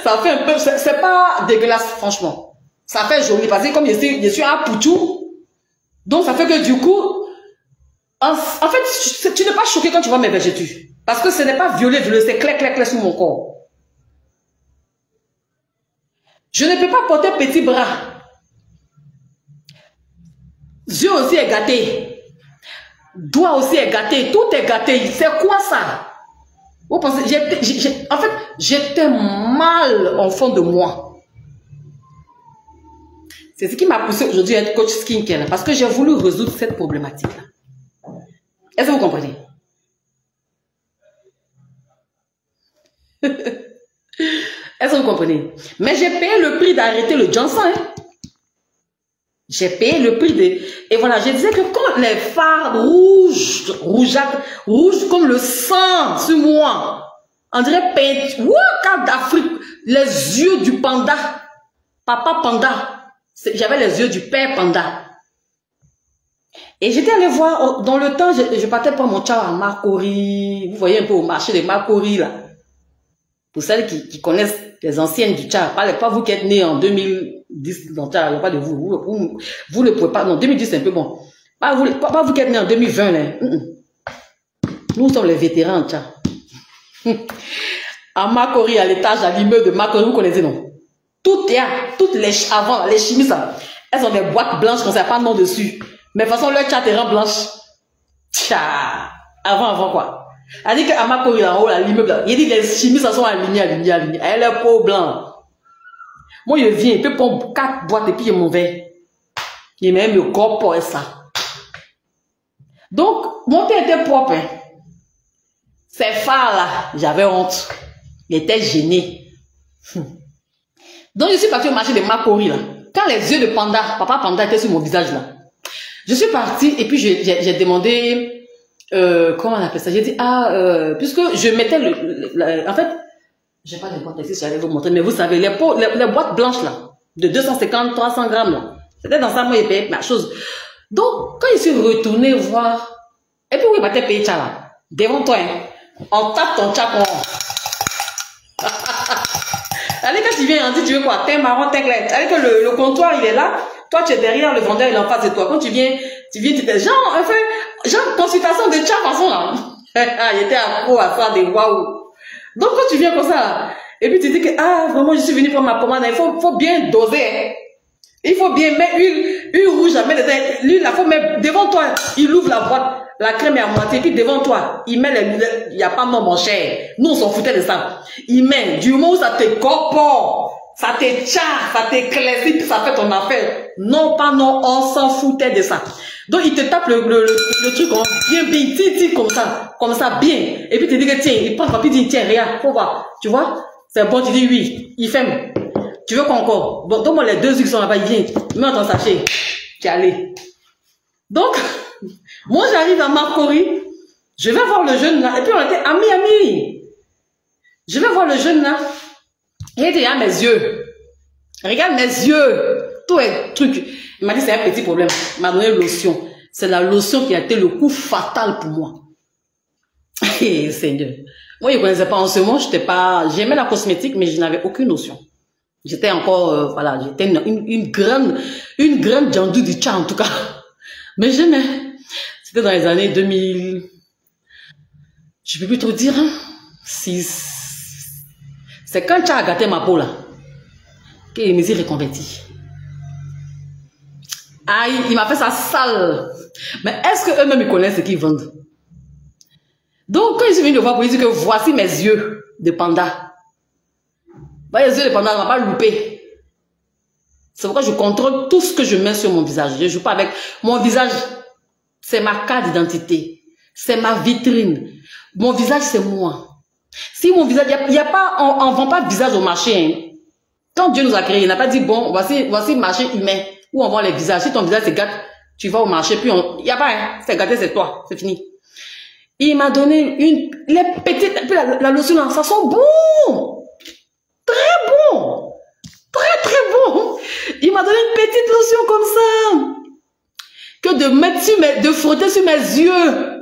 ça fait un peu, c'est pas dégueulasse, franchement. Ça fait joli. Parce que comme je suis un poutou. Donc ça fait que du coup, en fait, tu n'es pas choqué quand tu vois mes vergetures. Parce que ce n'est pas violet, violet, c'est clair, clair, clair sur mon corps. Je ne peux pas porter petit bras. Yeux aussi est gâté. Doigt aussi est gâté. Tout est gâté. C'est quoi ça? Vous pensez, en fait, j'étais mal en fond de moi. C'est ce qui m'a poussé aujourd'hui à être coach skincare. Parce que j'ai voulu résoudre cette problématique-là. Est-ce que vous comprenez? Est-ce que vous comprenez? Mais j'ai payé le prix d'arrêter le Johnson. Hein? J'ai payé le prix de... Et voilà, je disais que quand les fards rouges comme le sang sur moi, on dirait carte d'Afrique, les yeux du panda, papa panda. J'avais les yeux du père panda. Et j'étais allé voir, dans le temps, je partais pour mon tchao à Makori. Vous voyez un peu au marché de Makori, là. Pour celles qui connaissent les anciennes du tchao. Pas vous qui êtes nés en 2010 dans le tchao, il n'y a pas de vous. Vous ne pouvez pas, non, 2010 c'est un peu bon. Pas vous qui êtes nés en 2020, là. Nous sommes les vétérans, tchao. À Makori, à l'étage, à l'immeuble de Makori, vous connaissez, non? Toutes les, avant, les chimistes, elles ont des boîtes blanches comme ça, pas de nom dessus. Mais de toute façon, leur chat est blanche. Tcha. Avant quoi. Elle dit qu'à Makori, là, en haut, là, l'immeuble, il dit les chimistes sont alignés. Elle est peau blanc. Moi, je viens, il peut prendre 4 boîtes et puis il m'en verre. Il met le corps pour ça. Donc, mon teint était propre. Hein. Ces phares là, j'avais honte. Il était gêné. Donc, je suis partie au marché de Makori, là. Quand les yeux de panda, papa panda étaient sur mon visage, là. Je suis partie et puis j'ai demandé, comment on appelle ça? J'ai dit, puisque je mettais en fait, j'ai pas de boîte ici, j'allais vous montrer, mais vous savez, les boîtes blanches, là, de 250, 300 grammes, là. C'était dans ça, moi, j'ai payé ma chose. Donc, quand je suis retournée voir, et puis, oui, bah, t'es payé, tcha, là. Devant toi, hein. On tape ton tcha, Allez, quand tu viens, on dit, tu veux quoi? Teint marron, teint clair. Allez, que le comptoir, il est là. Toi, tu es derrière, le vendeur, il est en face de toi. Quand tu viens, tu fais genre, consultation de tcha façon, là. Il était accro à faire des waouh. Donc, quand tu viens comme ça, là, et puis tu dis que, ah, vraiment, je suis venu prendre ma pommade, il faut bien doser, hein. Il faut bien mettre huile rouge à mettre dedans. L'huile, il faut mettre devant toi. Il ouvre la boîte. La crème est à moitié. Puis devant toi, il met il n'y a pas non, mon cher. Nous, on s'en foutait de ça. Il met, du moment où ça te corpore, ça te tcha, ça t'éclaircit, puis ça fait ton affaire. Non, pas non, on s'en foutait de ça. Donc, il te tape le truc bien, comme ça, bien. Et puis, tu dis que tiens, il prend le papier, il dit tiens, regarde, faut voir. Tu vois? C'est bon, tu dis oui. Il ferme. Tu veux qu'encore? Bon, donne-moi les 2 qui sont là-bas, il vient. Mets dans ton sachet. Tu es allé. Donc, moi, j'arrive à Marcory. Je vais voir le jeune là. Et puis, on était amis. Je vais voir le jeune là. Et il dit, ah, mes yeux. Regarde mes yeux. Tout est truc. Il m'a dit, c'est un petit problème. Il m'a donné une lotion. C'est la lotion qui a été le coup fatal pour moi. Eh, Seigneur. Moi, je ne connaissais pas en ce moment. J'aimais la cosmétique, mais je n'avais aucune notion. J'étais encore, voilà, j'étais une grande jandou du tcha en tout cas. Mais j'aimais. C'était dans les années 2000. Je peux plus trop dire, hein. C'est quand tcha a gâté ma peau là, qu'il me s'est reconverti. Aïe, il m'a fait ça sale. Mais est-ce que eux-mêmes ils connaissent ce qu'ils vendent? Donc quand ils sont venus me voir pour dire que voici mes yeux de panda. Bah, les yeux de panda, on ne va pas louper. C'est pourquoi je contrôle tout ce que je mets sur mon visage. Je ne joue pas avec mon visage. C'est ma carte d'identité. C'est ma vitrine. Mon visage, c'est moi. Si mon visage, il y a pas, on ne vend pas de visage au marché. Hein. Quand Dieu nous a créés, il n'a pas dit, bon, voici le marché humain où on vend les visages. Si ton visage se gâte, tu vas au marché, puis il n'y a pas, hein, c'est gâté, c'est toi, c'est fini. Il m'a donné les petites, puis la lotion, là, ça sent bon. Très bon. Très bon. Il m'a donné une petite lotion comme ça. Que de mettre de frotter sur mes yeux.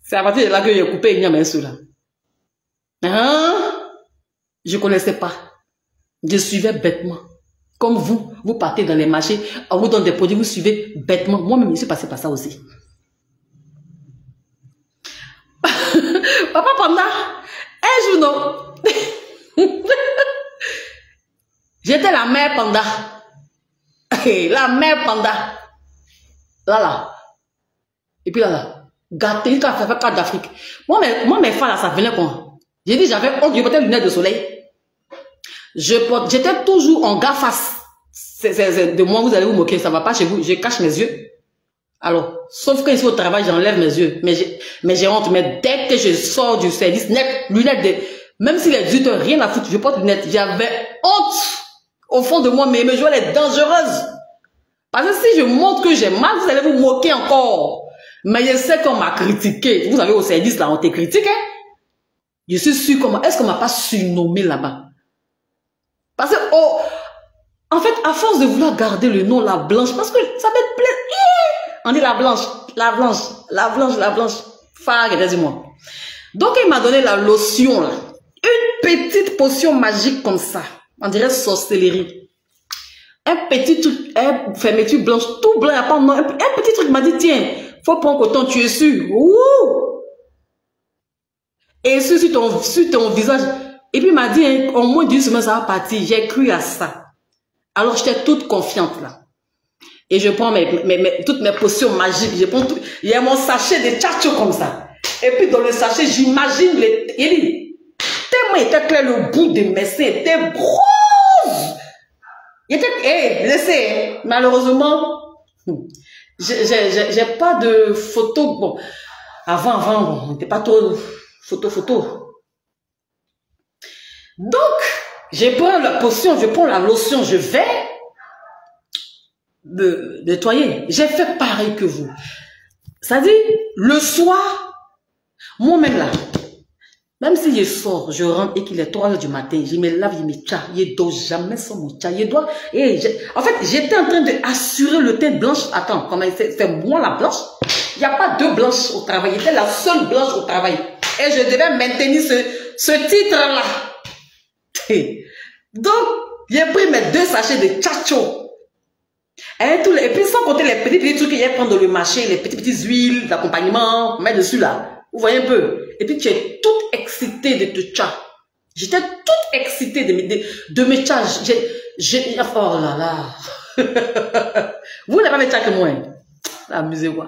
C'est à partir de là que j'ai coupé une main là. Hein? Je ne connaissais pas. Je suivais bêtement. Comme vous partez dans les marchés, on vous donne des produits, vous suivez bêtement. Moi-même, je suis passé par ça aussi. Papa Panda, un jour non. J'étais la mère Panda. La mère Panda. Là. Et puis là. Gâté, quand ça fait carte d'Afrique. Moi, mes femmes là, ça venait comment? J'ai dit, j'avais honte, je portais lunettes de soleil. J'étais toujours en gafas. De moi, vous allez vous moquer, ça va pas chez vous. Je cache mes yeux. Alors, sauf quand je suis au travail, j'enlève mes yeux. Mais j'ai honte. Mais dès que je sors du service, lunettes même si les yeux n'ont rien à foutre, je porte lunettes. J'avais honte au fond de moi, mais mes jouets est dangereuse. Parce que si je montre que j'ai mal, vous allez vous moquer encore. Mais je sais qu'on m'a critiqué. Vous savez, au service, là, on te critique, hein? Je suis sûr comment. Est-ce qu'on m'a pas surnommé là-bas? Parce que, en fait, à force de vouloir garder le nom La Blanche, parce que ça me plaît. On dit La Blanche. Fargue, dis-moi. Donc, il m'a donné la lotion, là. Une petite potion magique comme ça. On dirait sorcellerie. Un petit truc, une fermeture blanche, tout blanc, il n'y a pas de nom. Un petit truc m'a dit, tiens, faut prendre coton, tu es sûr. Ouh! Et sur ton visage. Et puis il m'a dit, hein, au moins d'une semaine, ça va partir. J'ai cru à ça. Alors j'étais toute confiante là. Et je prends toutes mes potions magiques. Il y a mon sachet de tchatcho comme ça. Et puis dans le sachet, j'imagine tellement il était clair, le bout de mes seins était rose. Il était, laissez, malheureusement, j'ai pas de photos. Bon, avant, on n'était pas trop photo. Donc, je prends la potion, je prends la lotion, je vais me nettoyer. J'ai fait pareil que vous. Ça dit, le soir, moi-même là, même si je sors, je rentre et qu'il est 3 h du matin, je me lave, je me tcha, je dors jamais sans mon tcha, en fait, j'étais en train d'assurer le teint blanche. Attends, comment c'est moi la blanche? Il n'y a pas deux blanches au travail, j'étais la seule blanche au travail. Et je devais maintenir ce titre-là. Donc, j'ai pris mes 2 sachets de tchatcho. Et puis, sans compter les petits trucs qu'il y a à prendre dans le marché, les petites huiles d'accompagnement, mettre dessus là. Vous voyez un peu. Et puis, tu es toute excitée de te tcha. J'étais toute excitée de mes tchas. Oh là là. Vous n'avez pas mes tchas que moi. Amusez-vous.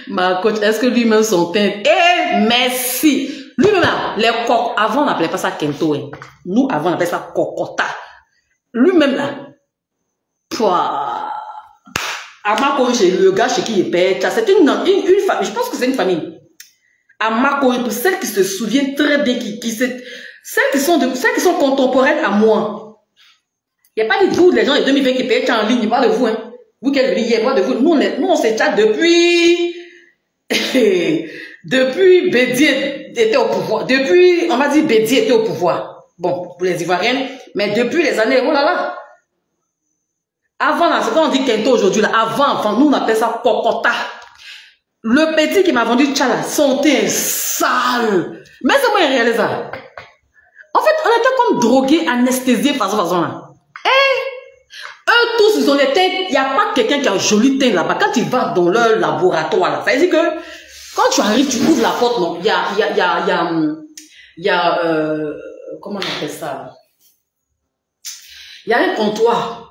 Ma coach, est-ce que lui-même son teint? Eh, merci. Lui-même, les coques, avant on n'appelait pas ça kento. Hein. Nous, avant on appelait ça kokota. Lui-même là. À Makori, chez le gars chez qui il paie, c'est une famille, je pense que c'est une famille. À Makori, pour celles qui se souviennent très bien, celles qui sont contemporaines à moi. Il n'y a pas de vous, les gens de 2020 qui paient en ligne, il parle de vous, hein. Vous qui êtes venus hier, de vous. Nous, on se chatte depuis Bédier était au pouvoir. Depuis, on m'a dit Bédier était au pouvoir. Bon, pour les Ivoiriennes, mais depuis les années, oh là là. Avant, là, c'est quand on dit Kento aujourd'hui, là, avant, nous, on appelle ça Kokota. Le petit qui m'a vendu Tchala, son teint sale. Mais c'est moi, il réalise ça. En fait, on était comme drogués, anesthésiés, façon, là. Eux tous, ils ont des teintes. Il n'y a pas quelqu'un qui a un joli teint là-bas. Quand tu vas dans leur laboratoire, là, ça veut dire que quand tu arrives, tu ouvres la porte, non, il y a, comment on appelle ça? Il y a un comptoir.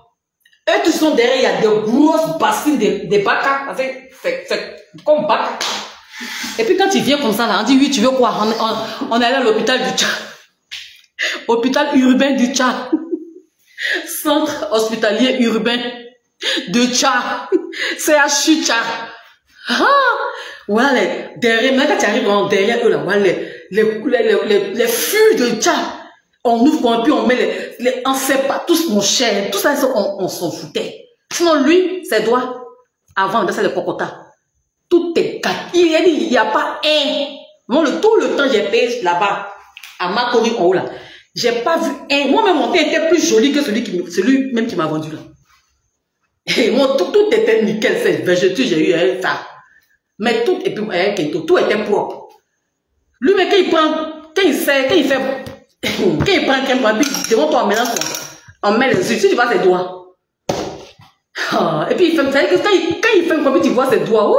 Eux tous sont derrière, il y a des grosses bassines, des bacas. C'est comme bac. Et puis quand tu viens comme ça, là, on dit oui, tu veux quoi? On est allé à l'hôpital du Tchad. Hôpital urbain du Tchad. Centre hospitalier urbain de Tchad. CHU Tchad. Ah! Voilà, derrière, même quand tu arrives derrière eux, là, voilà, les fûts de Tchad. On ouvre et puis on met on sait pas, tous mon cher, tout ça, on s'en foutait. Sinon, lui, ses doigts, avant de faire le cocota, tout est gâté. Il n'y a pas un. Moi, tout le temps, j'ai payé là-bas, à Makori, en haut, là. J'ai pas vu un. Moi-même, mon teint était plus joli que celui même qui m'a vendu, là. Et moi, tout était nickel, c'est végétal, j'ai eu ça. Mais tout, et puis, tout était propre. Lui, mais quand il prend un crème, devant toi, maintenant, on met les yeux, si tu vois ses doigts. Ah, et puis, il fait, quand il fait un comme tu vois ses doigts, ouh,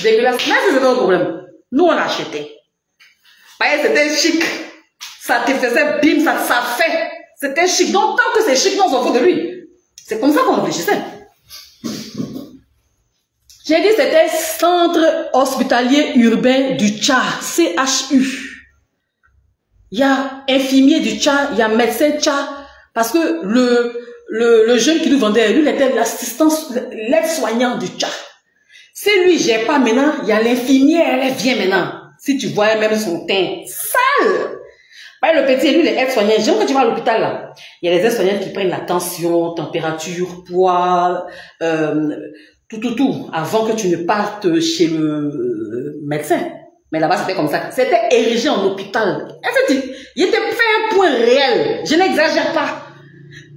dégueulasse. Mais c'est pas un problème. Nous, on l'achetait. C'était chic. Ça te faisait bim, ça fait. C'était chic. Donc, tant que c'est chic, on s'en fout de lui. C'est comme ça qu'on réfléchissait. J'ai dit c'était Centre hospitalier urbain du Tchad, CHU. Il y a infirmier du Tchad, il y a médecin Tchad, parce que le jeune qui nous vendait, lui, il était l'assistance, l'aide-soignant du Tchad. C'est lui, j'ai pas maintenant, il y a l'infirmière, elle vient maintenant. Si tu vois même son teint sale. Bah, le petit, lui, les aides-soignants, j'aime quand tu vas à l'hôpital, là. Il y a les aides-soignants qui prennent la tension, température, poids, tout, avant que tu ne partes chez le médecin. Mais là-bas, c'était comme ça. C'était érigé en hôpital. En fait, il était fait un point réel. Je n'exagère pas.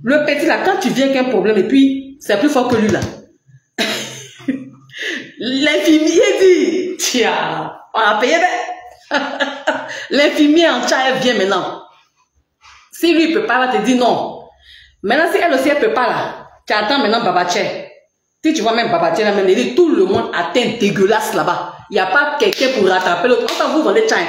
Le petit, là, quand tu viens avec un problème, et puis, c'est plus fort que lui, là. L'infirmier dit, tiens, on a payé, l'infirmier en Tchad, elle vient maintenant. Si lui, il peut pas, là, te dit non. Maintenant, si elle aussi, elle peut pas, là, tu attends maintenant Babaché. Si tu vois même Babaché, là, même, il dit, tout le monde atteint dégueulasse là-bas. Il n'y a pas quelqu'un pour rattraper l'autre. On s'en vous vendez Tchad.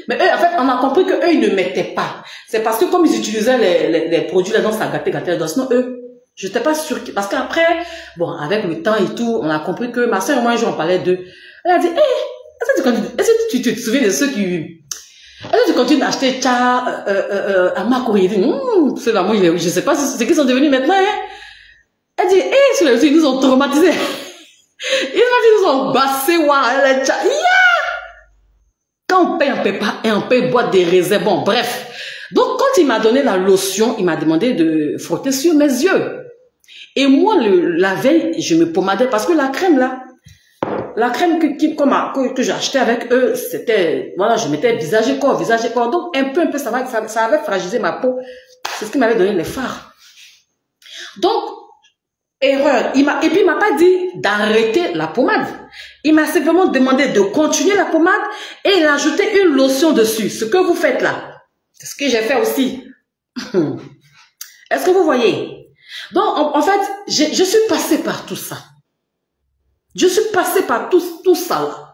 Mais eux, en fait, on a compris qu'eux, ils ne mettaient pas. C'est parce que comme ils utilisaient les produits là, donc ça gâtait. Sinon, eux, je n'étais pas sûre. Parce qu'après, bon, avec le temps et tout, on a compris que ma soeur et moi, un jour, on parlait d'eux. Elle a dit, est-ce que tu te souviens de ceux qui... Est-ce que tu continues d'acheter Tcha à Makori? Ceux-là, moi, je ne sais pas ce qu'ils sont devenus maintenant. Hein? Elle dit, ceux-là, ils nous ont traumatisés. Ils nous ont bassé, les Tcha. Quand on paye, on paye pas, et on paye boîte des réserves. Bon, bref. Donc, quand il m'a donné la lotion, il m'a demandé de frotter sur mes yeux. Et moi, la veille, je me pomadais parce que la crème, là, la crème que j'ai acheté avec eux, c'était, voilà, je mettais visage et corps. Donc, un peu, ça avait fragilisé ma peau. C'est ce qui m'avait donné les fards. Donc, erreur. Et puis, il m'a pas dit d'arrêter la pommade. Il m'a simplement demandé de continuer la pommade et d'ajouter une lotion dessus. Ce que vous faites là. C'est ce que j'ai fait aussi. Est-ce que vous voyez? Donc, en fait, je suis passée par tout ça. Je suis passée par tout ça là.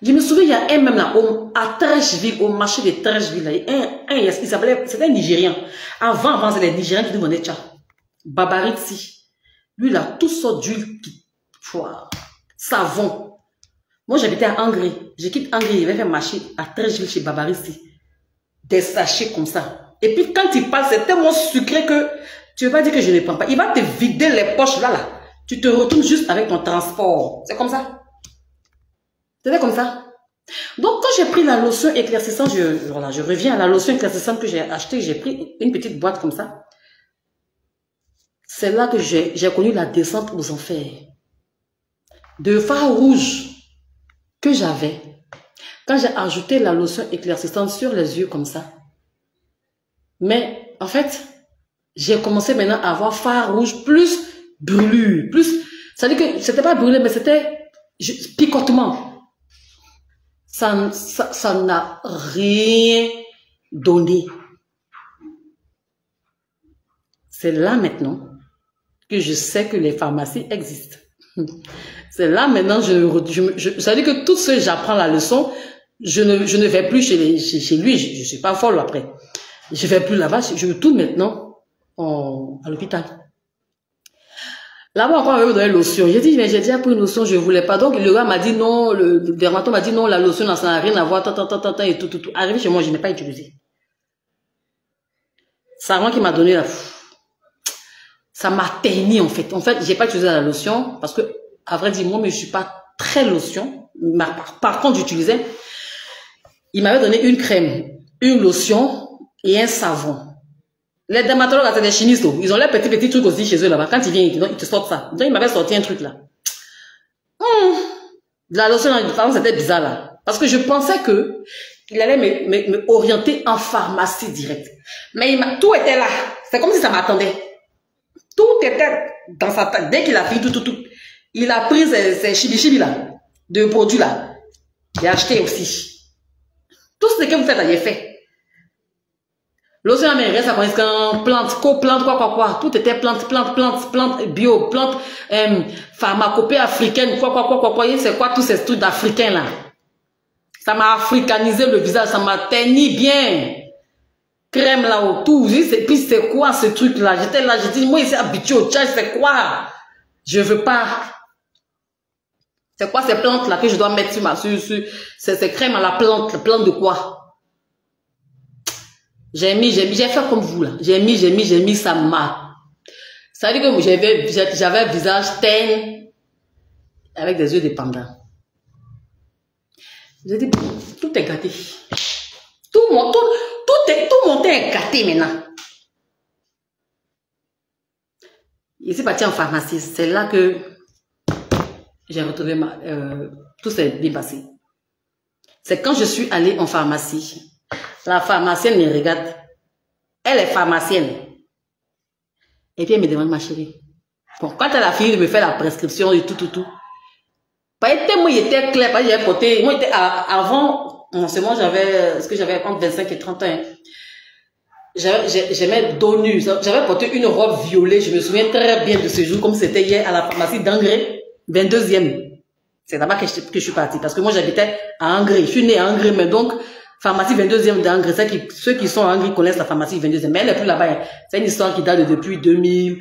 Je me souviens, il y a un même là, à Trècheville, au marché de Trècheville, il s'appelait, c'était un Nigérian. Avant, c'est les Nigériens qui nous vendaient ça. Babaritsi. Lui, il a tout sortes d'huile, savon. Moi, j'habitais à Angers. Je quitte Angers, il va faire marcher à Trècheville chez Babaritsi. Des sachets comme ça. Et puis, quand il parle, c'est tellement sucré que tu ne veux pas dire que je ne prends pas. Il va te vider les poches là. Tu te retournes juste avec ton transport. C'est comme ça. C'était comme ça. Donc, quand j'ai pris la lotion éclaircissante, je reviens à la lotion éclaircissante que j'ai achetée. J'ai pris une petite boîte comme ça. C'est là que j'ai connu la descente aux enfers. De phare rouge que j'avais. Quand j'ai ajouté la lotion éclaircissante sur les yeux comme ça. Mais, en fait, j'ai commencé maintenant à avoir phare rouge plus brûlure. Plus, ça veut dire que c'était pas brûlé, mais c'était picotement. Ça n'a rien donné. C'est là maintenant que je sais que les pharmacies existent. C'est là maintenant, ça veut dire que tout ce que j'apprends la leçon, je ne vais plus chez lui, je ne suis pas folle après. Je ne vais plus là-bas, je retourne maintenant à l'hôpital. Là-bas, encore, on m'avait donné lotion. J'ai dit, mais j'ai déjà pris une lotion, je ne voulais pas. Donc, le gars m'a dit non, le dermatologue m'a dit non, la lotion, ça n'a rien à voir, et tout. Arrivé chez moi, je n'ai pas utilisé. C'est moi qui m'a donné la... Ça m'a terni, en fait. En fait, j'ai pas utilisé la lotion, parce que, à vrai dire, moi, mais je suis pas très lotion. Par contre, j'utilisais... Il m'avait donné une crème, une lotion et un savon. Les dermatologues, c'est des chimistes, ils ont leurs petits trucs aussi chez eux là-bas. Quand ils viennent, ils te sortent ça. Donc, il m'avait sorti un truc là. La lotion, c'était bizarre là. Parce que je pensais que il allait me orienter en pharmacie directe. Mais tout était là. C'est comme si ça m'attendait. Tout était dans sa tête. Dès qu'il a fait tout. Il a pris ses chibi là, de produits là. Il a acheté aussi. Tout ce que vous faites là, il est fait. L'océan américain, ça consiste en plantes, quoi. Tout était plantes, bio, plantes, pharmacopée africaine, quoi. C'est quoi tous ces trucs d'africains là? Ça m'a africanisé le visage, ça m'a teigni bien. Crème là autour. Et puis c'est quoi ce truc là? J'étais là, j'ai dit, moi ici habitué au tchad, c'est quoi? Je veux pas. C'est quoi ces plantes là que je dois mettre sur ces crèmes à la plante de quoi? J'ai fait comme vous là. J'ai mis, ça m'a. Ça veut dire que j'avais un visage terne avec des yeux dépendants. J'ai dit, tout est gâté. Tout mon teint est gâté maintenant. Je suis partie en pharmacie. C'est là que j'ai retrouvé tout s'est bien passé. C'est quand je suis allée en pharmacie. La pharmacienne me regarde. Elle est pharmacienne. Et puis elle me demande, ma chérie. Bon, quand elle a fini de me faire la prescription et tout. Moi, il était clair. J'avais porté, moi, avant, en ce moment, j'avais entre 25 et 30 ans. J'aimais Donu. J'avais porté une robe violet. Je me souviens très bien de ce jour, comme c'était hier à la pharmacie d'Angers, 22e. C'est là-bas que je suis partie. Parce que moi, j'habitais à Angers. Je suis née à Angers, mais donc, pharmacie 22e d'Angers. Ceux qui sont à Angers connaissent la pharmacie 22e. Mais elle n'est plus là-bas. C'est une histoire qui date depuis 2000.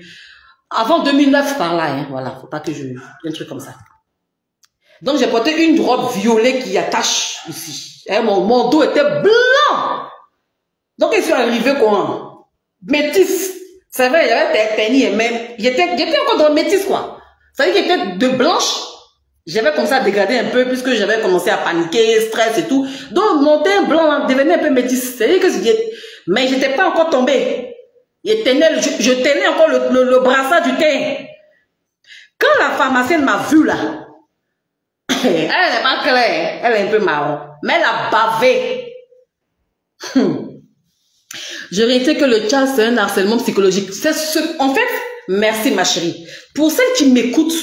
Avant 2009 par là. Hein. Voilà. Faut pas que un truc comme ça. Donc, j'ai porté une robe violet qui attache ici. Et mon dos était blanc. Donc, ils sont arrivés quoi? Métis. C'est vrai, il y avait teigni même. J'étais encore dans métis, quoi. Ça veut dire qu'il était de blanche. J'avais commencé à dégrader un peu puisque j'avais commencé à paniquer, stress et tout. Donc, mon teint blanc devenait un peu métis. C'est-à-dire que mais j'étais pas encore tombée. Je tenais encore le brassard du teint. Quand la pharmacienne m'a vu là, elle n'est pas claire, elle est un peu marron, mais elle a bavé. Je réitère que le chat, c'est un harcèlement psychologique. En fait, merci ma chérie. Pour celles qui m'écoutent,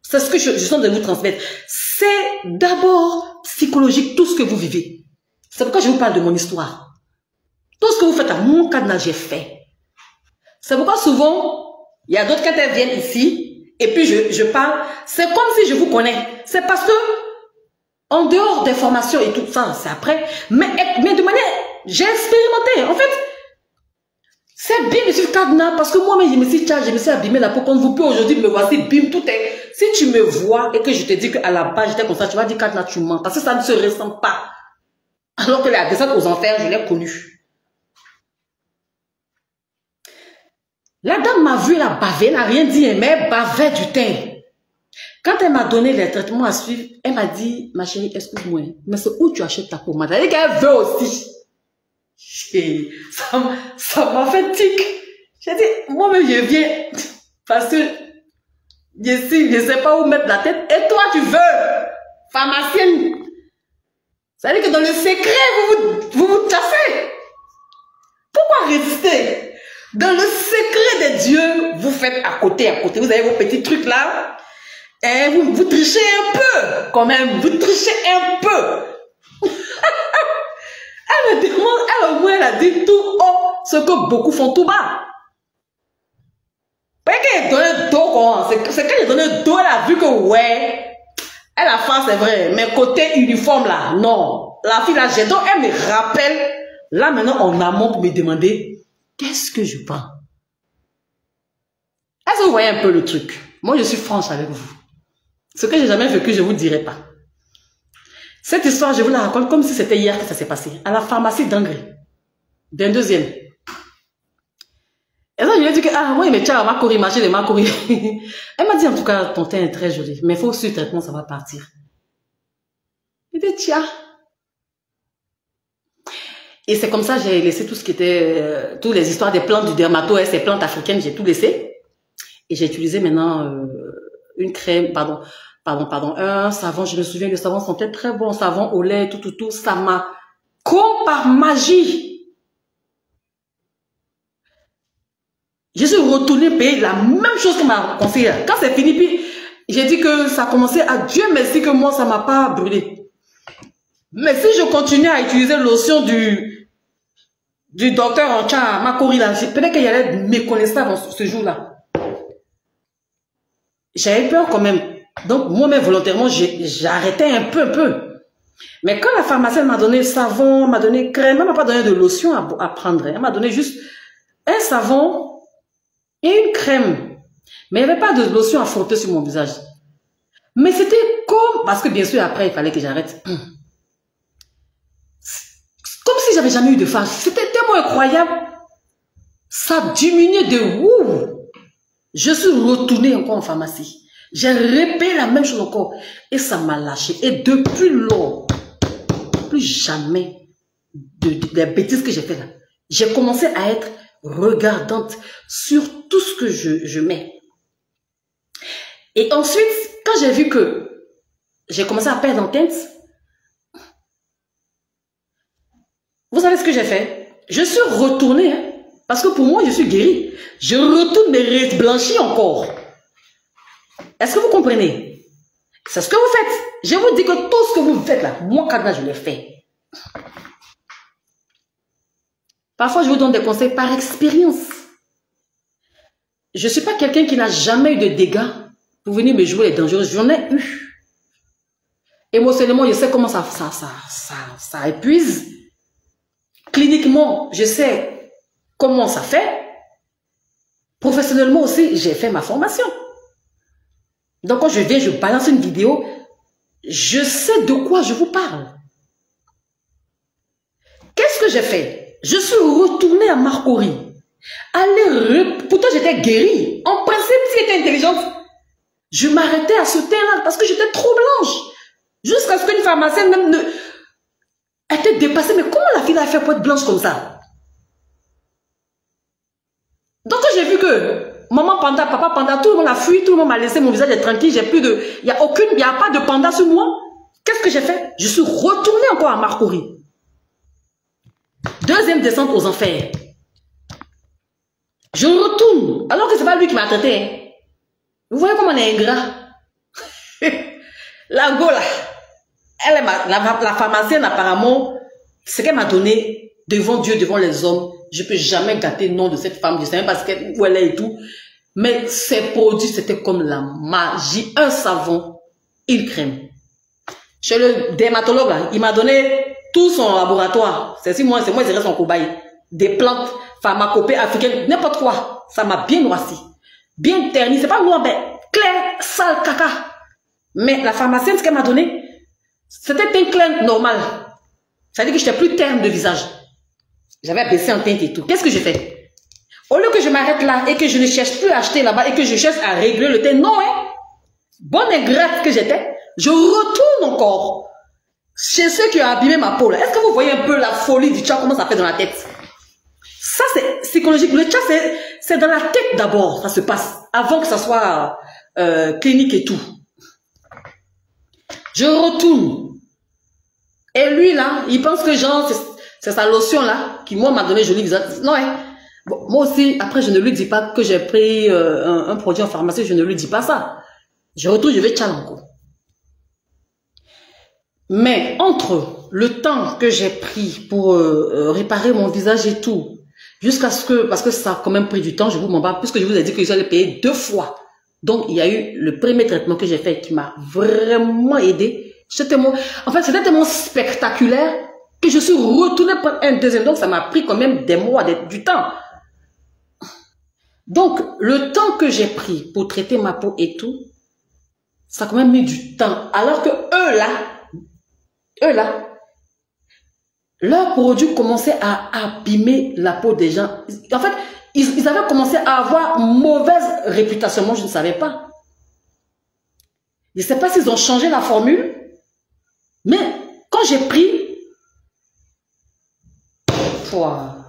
c'est ce que je sens de vous transmettre. C'est d'abord psychologique tout ce que vous vivez. C'est pourquoi je vous parle de mon histoire. Tout ce que vous faites à mon cadenas, j'ai fait. C'est pourquoi souvent, il y a d'autres quand elles viennent ici, et puis je parle, c'est comme si je vous connais. C'est parce que, en dehors des formations et tout ça, c'est après, mais de manière, j'ai expérimenté. En fait, c'est bien de suivre cadenas, parce que moi-même, je me suis abîmé la peau comme vous, puis aujourd'hui, me voici, bim, tout est. Si tu me vois et que je te dis qu'à la base, j'étais comme ça, tu vas dire cadenas, tu mens, parce que ça ne se ressemble pas. Alors que la descente aux enfers, je l'ai connue. La dame m'a vu, elle a bavé, elle n'a rien dit, mais elle bavait du teint. Quand elle m'a donné les traitements à suivre, elle m'a dit, ma chérie, excuse-moi, mais c'est où tu achètes ta pommade? Elle dit qu'elle veut aussi. Ça m'a fait tic. J'ai dit, moi-même, je viens parce que je ne sais pas où mettre la tête. Et toi, tu veux, pharmacienne. Ça veut dire que dans le secret, vous vous tassez. Pourquoi résister? Dans le secret des dieux, vous faites à côté. Vous avez vos petits trucs là. Et vous trichez un peu. Quand même, vous trichez un peu. Elle me demande, elle au moins, elle a dit tout haut ce que beaucoup font tout bas. Pas qu'elle donne le dos, c'est qu'elle donne le dos, elle a vu que ouais, elle a fait, c'est vrai, mais côté uniforme là, non. La fille là, j'ai donc, elle me rappelle, là maintenant en amont pour me demander, qu'est-ce que je prends? Est-ce que vous voyez un peu le truc? Moi, je suis franche avec vous. Ce que j'ai jamais vécu, je ne vous dirai pas. Cette histoire, je vous la raconte comme si c'était hier que ça s'est passé. À la pharmacie d'Angers. D'un deuxième. Et là, je lui ai dit que, ah, moi, il me tient à ma courir, marcher de ma courir. Elle m'a dit, en tout cas, ton teint est très joli. Mais il faut suivre le traitement, ça va partir. Il dit, tiens. Et c'est comme ça, j'ai laissé tout ce qui était, toutes les histoires des plantes du dermato, ces plantes africaines, j'ai tout laissé. Et j'ai utilisé maintenant une crème, un savon, je me souviens, le savon sentait très bon, savon au lait, tout, ça m'a, comme par magie. Je suis retournée payer la même chose que m'a conseillé. Quand c'est fini, puis j'ai dit que ça commençait à Dieu merci que moi, ça m'a pas brûlé. Mais si je continuais à utiliser lotion du docteur en chat, ma courir là, peut-être qu'il y avait méconnaissable ce jour-là. J'avais peur quand même. Donc, moi-même, volontairement, j'arrêtais un peu. Mais quand la pharmacienne m'a donné savon, m'a donné crème, elle m'a pas donné de lotion à prendre. Elle m'a donné juste un savon et une crème. Mais il n'y avait pas de lotion à frotter sur mon visage. Mais c'était comme... Parce que bien sûr, après, il fallait que j'arrête. Comme si j'avais jamais eu de phase. C'était tellement incroyable. Ça diminuait de ouf. Je suis retournée encore en pharmacie. J'ai répété la même chose encore. Et ça m'a lâché. Et depuis lors, plus jamais des bêtises que j'ai fait là. J'ai commencé à être regardante sur tout ce que je mets. Et ensuite, quand j'ai vu que j'ai commencé à perdre en teinte, vous savez ce que j'ai fait? Je suis retournée, hein, parce que pour moi, je suis guérie. Je retourne mais blanchie encore. Est-ce que vous comprenez? C'est ce que vous faites. Je vous dis que tout ce que vous faites là, moi, Kadna, je l'ai fait. Parfois, je vous donne des conseils par expérience. Je ne suis pas quelqu'un qui n'a jamais eu de dégâts pour venir me jouer les dangereux. J'en ai eu. Émotionnellement, je sais comment ça épuise. Cliniquement, je sais comment ça fait. Professionnellement aussi, j'ai fait ma formation. Donc, quand je viens, je balance une vidéo, je sais de quoi je vous parle. Qu'est-ce que j'ai fait? Je suis retournée à Marcory. Pourtant, j'étais guérie. En principe, si j'étais intelligente, je m'arrêtais à ce teint-là parce que j'étais trop blanche. Jusqu'à ce qu'une pharmacienne même était dépassée. Mais comment la fille a fait pour être blanche comme ça? Donc, quand j'ai vu que maman panda, papa panda, tout le monde a fui, tout le monde m'a laissé mon visage tranquille, j'ai plus de... Il n'y a pas de panda sur moi. Qu'est-ce que j'ai fait? Je suis retournée encore à Marcory. Deuxième descente aux enfers. Je retourne, alors que c'est pas lui qui m'a traité. Hein. Vous voyez comment on est ingrat? La go là, elle est la pharmacienne apparemment, ce qu'elle m'a donné, devant Dieu, devant les hommes, je peux jamais gâter le nom de cette femme. Je sais même pas où elle est et tout. Mais ces produits, c'était comme la magie. Un savon, une crème. Chez le dermatologue, là, il m'a donné tout son laboratoire. C'est moi, je reste son cobaye. Des plantes, pharmacopées africaines, n'importe quoi. Ça m'a bien noirci. Bien terni. C'est pas noir, mais clair, sale, caca. Mais la pharmacienne, ce qu'elle m'a donné, c'était un clair normal. Ça veut dire que j'étais plus terne de visage. J'avais baissé en teinte et tout. Qu'est-ce que j'ai fait? Au lieu que je m'arrête là et que je ne cherche plus à acheter là-bas et que je cherche à régler le teint, non, hein? Bonne ingrate que j'étais, je retourne encore chez ceux qui ont abîmé ma peau là. Est-ce que vous voyez un peu la folie du chat, comment ça fait dans la tête? Ça, c'est psychologique. Le chat, c'est dans la tête d'abord, ça se passe, avant que ça soit clinique et tout. Je retourne. Et lui, là, il pense que genre, c'est sa lotion, là, qui, moi, m'a donné joli visage. Non, hein. Bon, moi aussi, après, je ne lui dis pas que j'ai pris un produit en pharmacie, je ne lui dis pas ça. Je retourne, je vais tchal encore. Mais entre le temps que j'ai pris pour réparer mon visage et tout, jusqu'à ce que, parce que ça a quand même pris du temps, je vous m'en bats, puisque je vous ai dit que j'allais payer 2 fois. Donc, il y a eu le premier traitement que j'ai fait qui m'a vraiment aidé. En fait, c'était tellement spectaculaire que je suis retournée pour un deuxième. Donc, ça m'a pris quand même des mois, du temps. Donc, le temps que j'ai pris pour traiter ma peau et tout, ça a quand même mis du temps. Alors que eux là, leurs produits commençaient à abîmer la peau des gens. En fait, ils avaient commencé à avoir mauvaise réputation. Moi, je ne savais pas. Je ne sais pas s'ils ont changé la formule. Mais quand j'ai pris, quand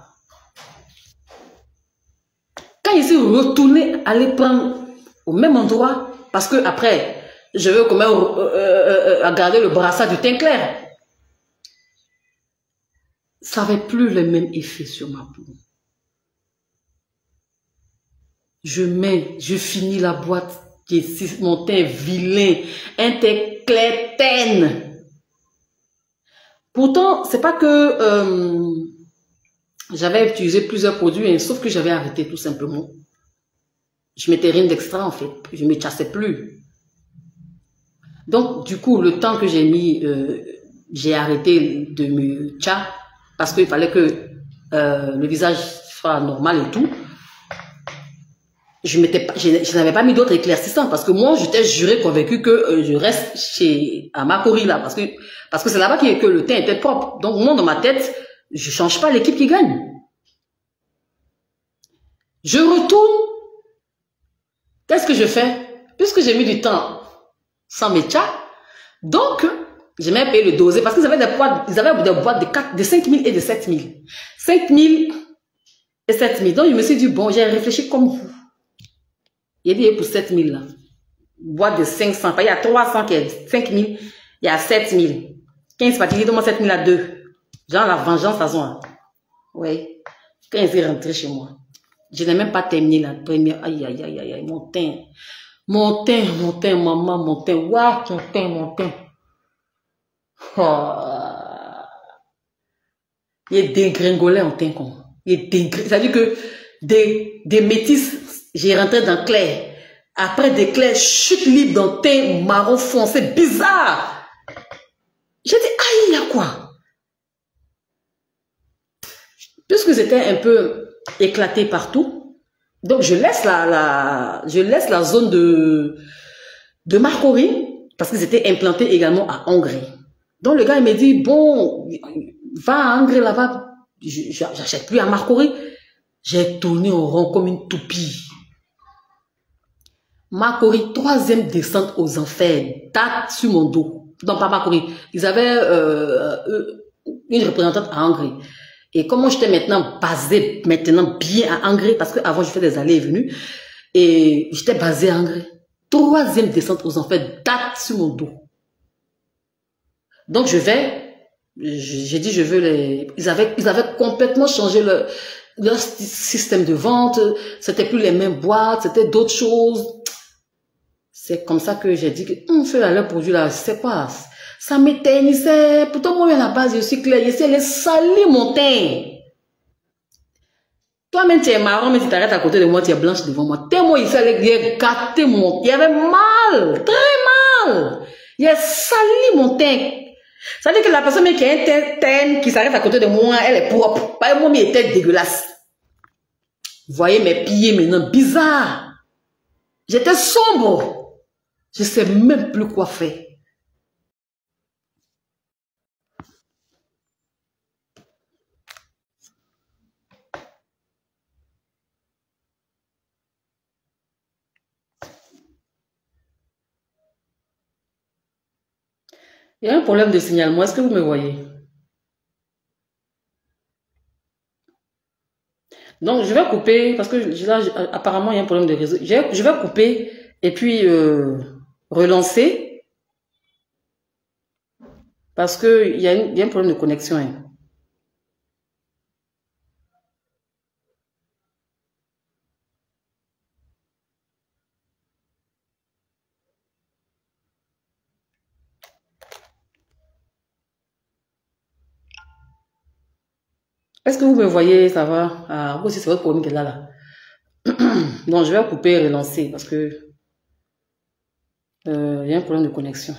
je suis retournée aller prendre au même endroit, parce que après, je veux quand même garder le brassard du teint clair. Ça n'avait plus le même effet sur ma peau. Je finis la boîte, mon teint vilain, un teint clair teine. Pourtant, c'est pas que j'avais utilisé plusieurs produits, hein, sauf que j'avais arrêté tout simplement. Je mettais rien d'extra en fait, je ne me chassais plus. Donc, du coup, le temps que j'ai mis, j'ai arrêté de me chasser parce qu'il fallait que le visage soit normal et tout. Je n'avais pas mis d'autres éclaircissants parce que moi, j'étais juré convaincu que je reste à Makori là parce que c'est là-bas que le teint était propre. Donc, moi, dans ma tête, je change pas l'équipe qui gagne. Je retourne. Qu'est-ce que je fais? Puisque j'ai mis du temps sans mes chats, donc, j'ai même payé le dosé parce qu'ils avaient des boîtes, de 5 000 et de 7 000. 5 000 et 7 000. Donc, je me suis dit, bon, j'ai réfléchi comme vous. Il y a dit pour 7 000 là. Boîte de 500. Il y a 300 qui est 5 000. Il y a 7 000. 15 parties, demande 7 000 à 2. Genre la vengeance à soi. Oui. Quand ils sont rentrés chez moi. Je n'ai même pas terminé la première. Aïe, aïe, aïe, aïe, aïe. Mon teint. Mon teint, maman, mon teint. Waouh, ton teint, mon teint. Oh. Il est dégringolé en teint con. Il est dégringolé. Ça veut dire que des métis. J'ai rentré dans clair. Après des clairs, chute libre dans teint marron foncé. Bizarre. J'ai dit, aïe, il y a quoi? Puisque c'était un peu éclaté partout, donc je laisse la zone de Makori, parce qu'ils étaient implantés également à Hongrie. Donc le gars, il me dit, bon, va à Hongrie là-bas. J'achète plus à Makori. J'ai tourné en rond comme une toupie. Makori, 3e descente aux enfers, date sur mon dos. Non, pas Makori. Ils avaient une représentante à Hongrie. Et comment j'étais maintenant basée, bien à Hongrie, parce qu'avant je fais des allées et venues, et j'étais basée à Hongrie. 3e descente aux enfers, date sur mon dos. Donc j'ai dit je veux les... Ils avaient complètement changé leur système de vente, c'était plus les mêmes boîtes, c'était d'autres choses. C'est comme ça que j'ai dit que fais leur produit là, c'est quoi? Ça m'éternissait. Pourtant, moi, à la base, je suis claire. J'essaie de salir mon teint. Toi-même, tu es marrant, mais si tu t'arrêtes à côté de moi, tu es blanche devant moi. Tellement il fallait gâter mon teint. Il y avait mal, très mal. Il a sali mon teint. Ça veut dire que la personne qui a un teint qui s'arrête à côté de moi, elle est propre. Pas moi, mes têtes dégueulasses. Vous voyez mes pieds maintenant, bizarre. J'étais sombre. Je ne sais même plus quoi faire. Il y a un problème de signalement. Est-ce que vous me voyez? Donc, je vais couper, parce que là, apparemment, il y a un problème de réseau. Je vais couper et puis relancer, parce qu'il y a un problème de connexion. Hein. Est-ce que vous me voyez? Ça va? Ah, vous aussi, c'est votre problème qui est là. Donc, je vais couper et relancer, parce que il y a un problème de connexion.